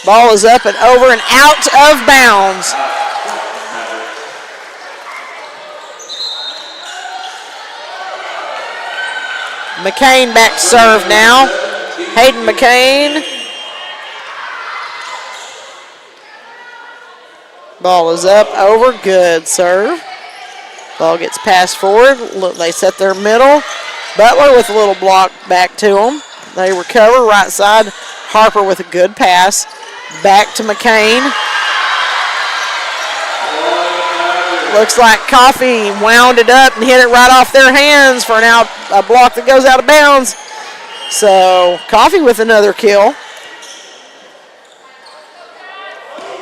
Ball is up and over and out of bounds. McCain back to serve now. Hayden McCain. Ball is up, over, good serve. Ball gets passed forward. Look, they set their middle. Butler with a little block back to them. They recover, right side. Harper with a good pass. Back to McCain. Looks like Coffee wound it up and hit it right off their hands for a block that goes out of bounds. So Coffee with another kill.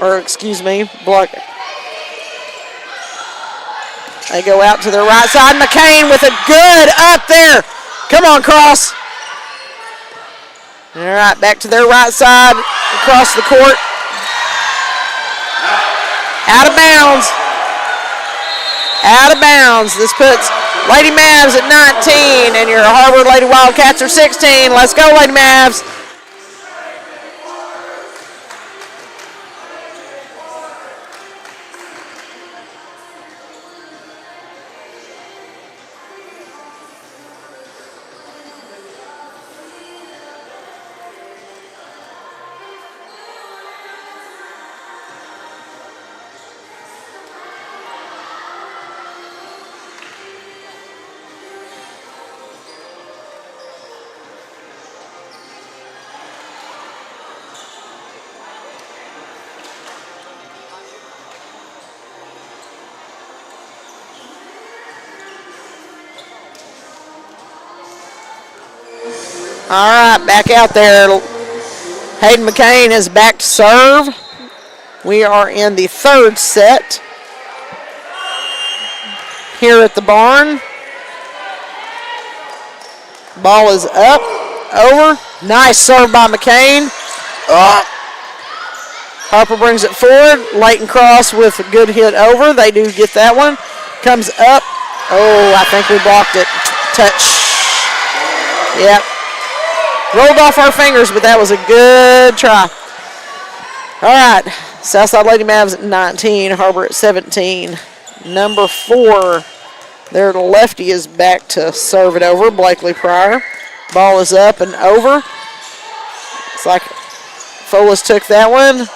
Or excuse me, block. They go out to their right side. McCain with a good up there. Come on, Cross. All right, back to their right side, across the court. Out of bounds. Out of bounds. This puts Lady Mavs at 19, and your HarBer Lady Wildcats are 16. Let's go, Lady Mavs. All right, back out there. Hayden McCain is back to serve. We are in the third set here at the barn. Ball is up, over. Nice serve by McCain. Harper brings it forward. Leighton Cross with a good hit over. They do get that one. Comes up. Oh, I think we blocked it. Touch. Yep. Rolled off our fingers, but that was a good try. All right, Southside Lady Mavs at 19, HarBer at 17. Number 4, their lefty is back to serve it over, Blakely Pryor. Ball is up and over. It's like Folis took that one.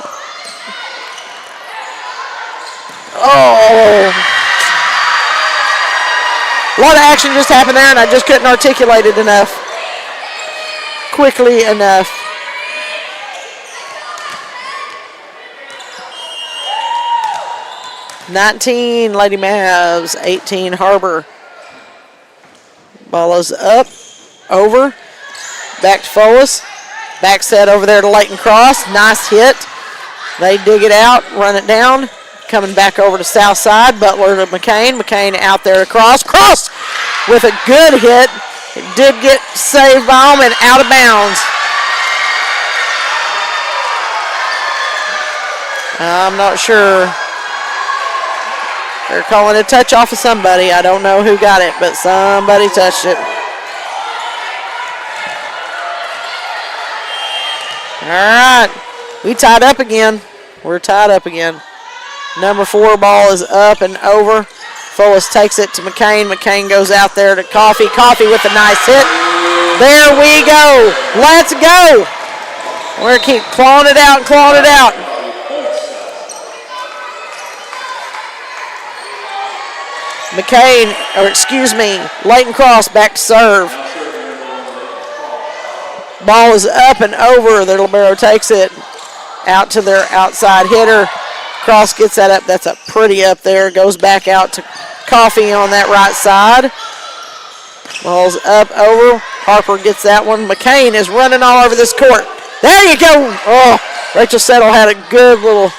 Oh! A lot of action just happened there, and I just couldn't articulate it enough. Quickly enough. (19) Lady Mavs, 18 HarBer. Ball is up, over, back to Folis. Back set over there to Leighton Cross. Nice hit. They dig it out, run it down. coming back over to south side. Butler to McCain. McCain out there across. Cross with a good hit. It did get saved by him and out of bounds. I'm not sure. They're calling a touch off of somebody. I don't know who got it, but somebody touched it. All right. We tied up again. We're tied up again. Number 4 ball is up and over. Fullis takes it to McCain. McCain goes out there to Coffee. Coffee with a nice hit. There we go. Let's go. We're going to keep clawing it out, clawing it out. McCain, or excuse me, Leighton Cross back to serve. Ball is up and over. The libero takes it out to their outside hitter. Cross gets that up. That's a pretty up there. Goes back out to Coffee on that right side. Ball's up, over. HarBer gets that one. McCain is running all over this court. There you go. Oh, Rachel Settle had a good little.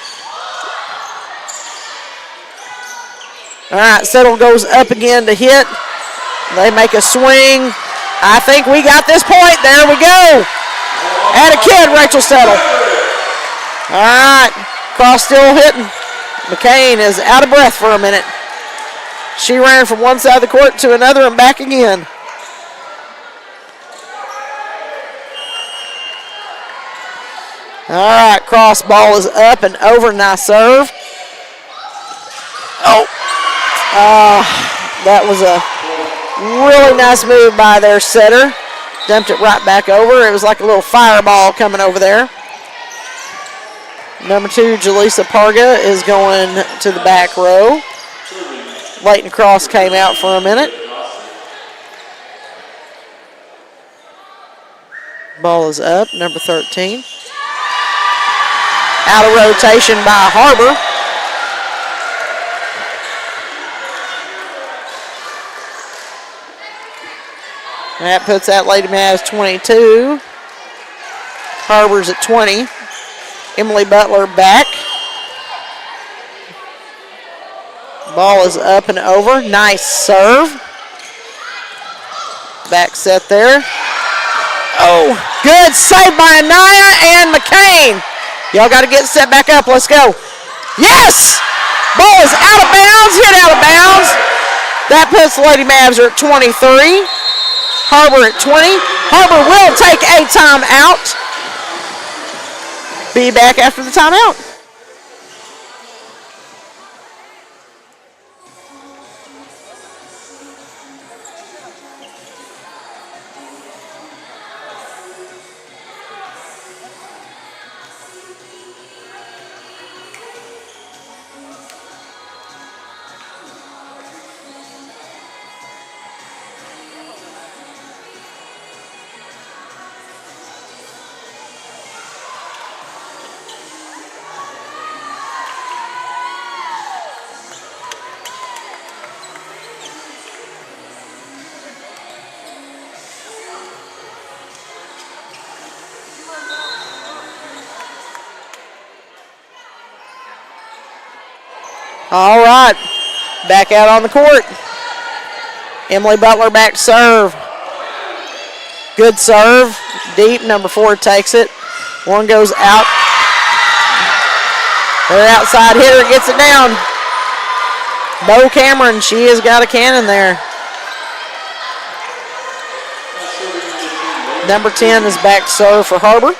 All right, Settle goes up again to hit. They make a swing. I think we got this point. There we go. Had a kid, Rachel Settle. All right, Cross still hitting. McCain is out of breath for a minute. She ran from one side of the court to another and back again. All right, Cross ball is up and over. Nice serve. Oh. That was a really nice move by their setter. Dumped it right back over. It was like a little fireball coming over there. Number 2, Jaleesa Parga is going to the back row. Leighton Cross came out for a minute. Ball is up, number 13. Out of rotation by HarBer. That puts that Lady Mavs 22. HarBer's at 20. Emily Butler back. Ball is up and over. Nice serve. Back set there. Oh, good save by Anaya and McCain. Y'all got to get set back up. Let's go. Yes! Ball is out of bounds. Hit out of bounds. That puts the Lady Mavs at 23. HarBer at 20. HarBer will take a timeout. Be back after the timeout. All right, back out on the court. Emily Butler back to serve. Good serve, deep. Number 4 takes it. One goes out. Their outside hitter gets it down. Bo Cameron, she has got a cannon there. Number 10 is back to serve for HarBer.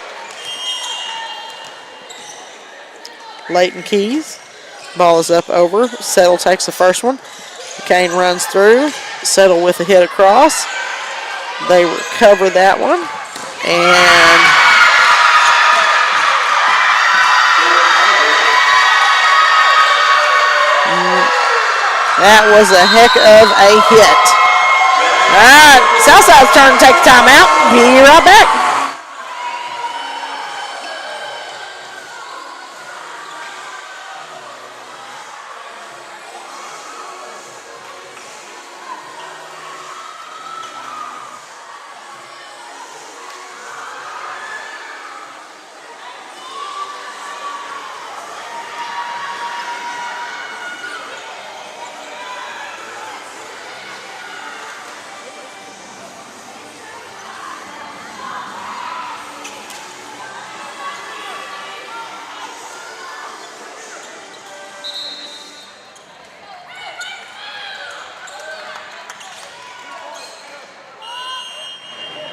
Leighton Keys. Ball is up over. Settle takes the first one. McCain runs through. Settle with a hit across. They recover that one. And that was a heck of a hit. All right, Southside's turn to take a timeout. Be right back.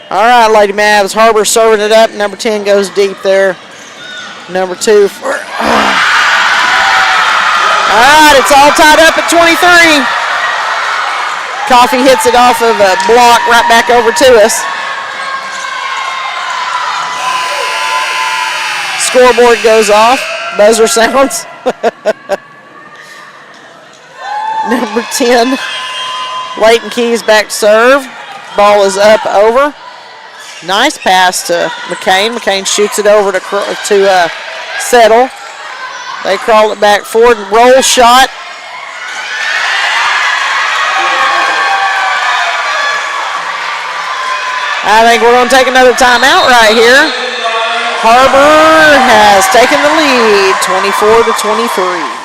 All right, Lady Mavs. HarBer serving it up. Number 10 goes deep there. Number 2 for. All right, it's all tied up at 23. Coffee hits it off of a block right back over to us. Scoreboard goes off. Buzzer sounds. Number 10, Leighton Keys back to serve. Ball is up over. Nice pass to McCain. McCain shoots it over to Settle. They crawl it back forward. Roll shot. I think we're going to take another timeout right here. HarBer has taken the lead, 24-23.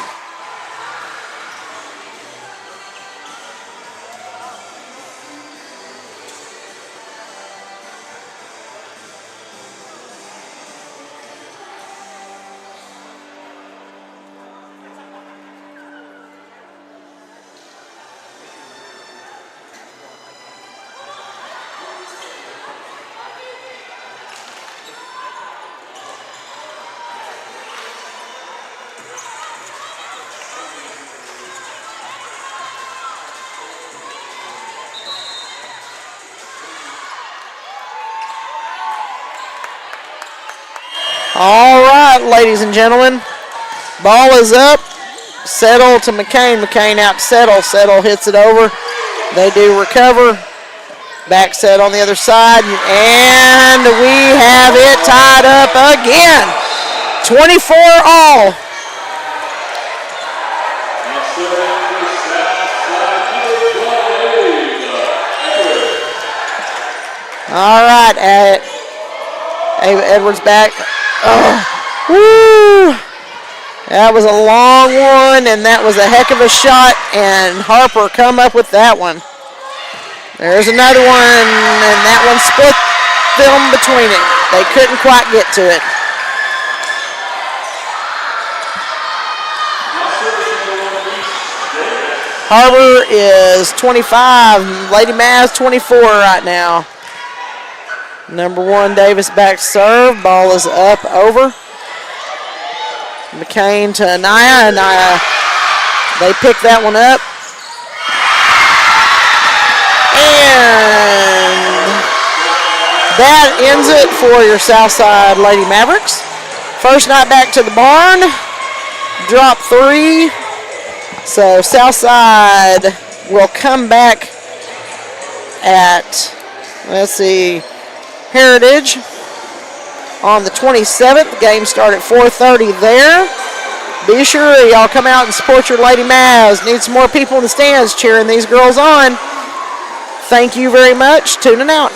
All right, ladies and gentlemen. Ball is up. Settle to McCain. McCain out to Settle. Settle hits it over. They do recover. Back set on the other side. And we have it tied up again. 24 all. All right, Ava Edwards back. Oh, woo! That was a long one, and that was a heck of a shot, and HarBer come up with that one. There's another one, and that one split them between it. They couldn't quite get to it. HarBer is 25, Lady Mavs 24 right now. Number 1, Davis back serve. Ball is up over. McCain to Anaya. Anaya, they pick that one up. And that ends it for your Southside Lady Mavericks. First night back to the barn. Drop 3. So Southside will come back at, let's see, Heritage on the 27th. The game started at 4:30 there. Be sure y'all come out and support your Lady Mavs. Need some more people in the stands cheering these girls on. Thank you very much. Tuning out.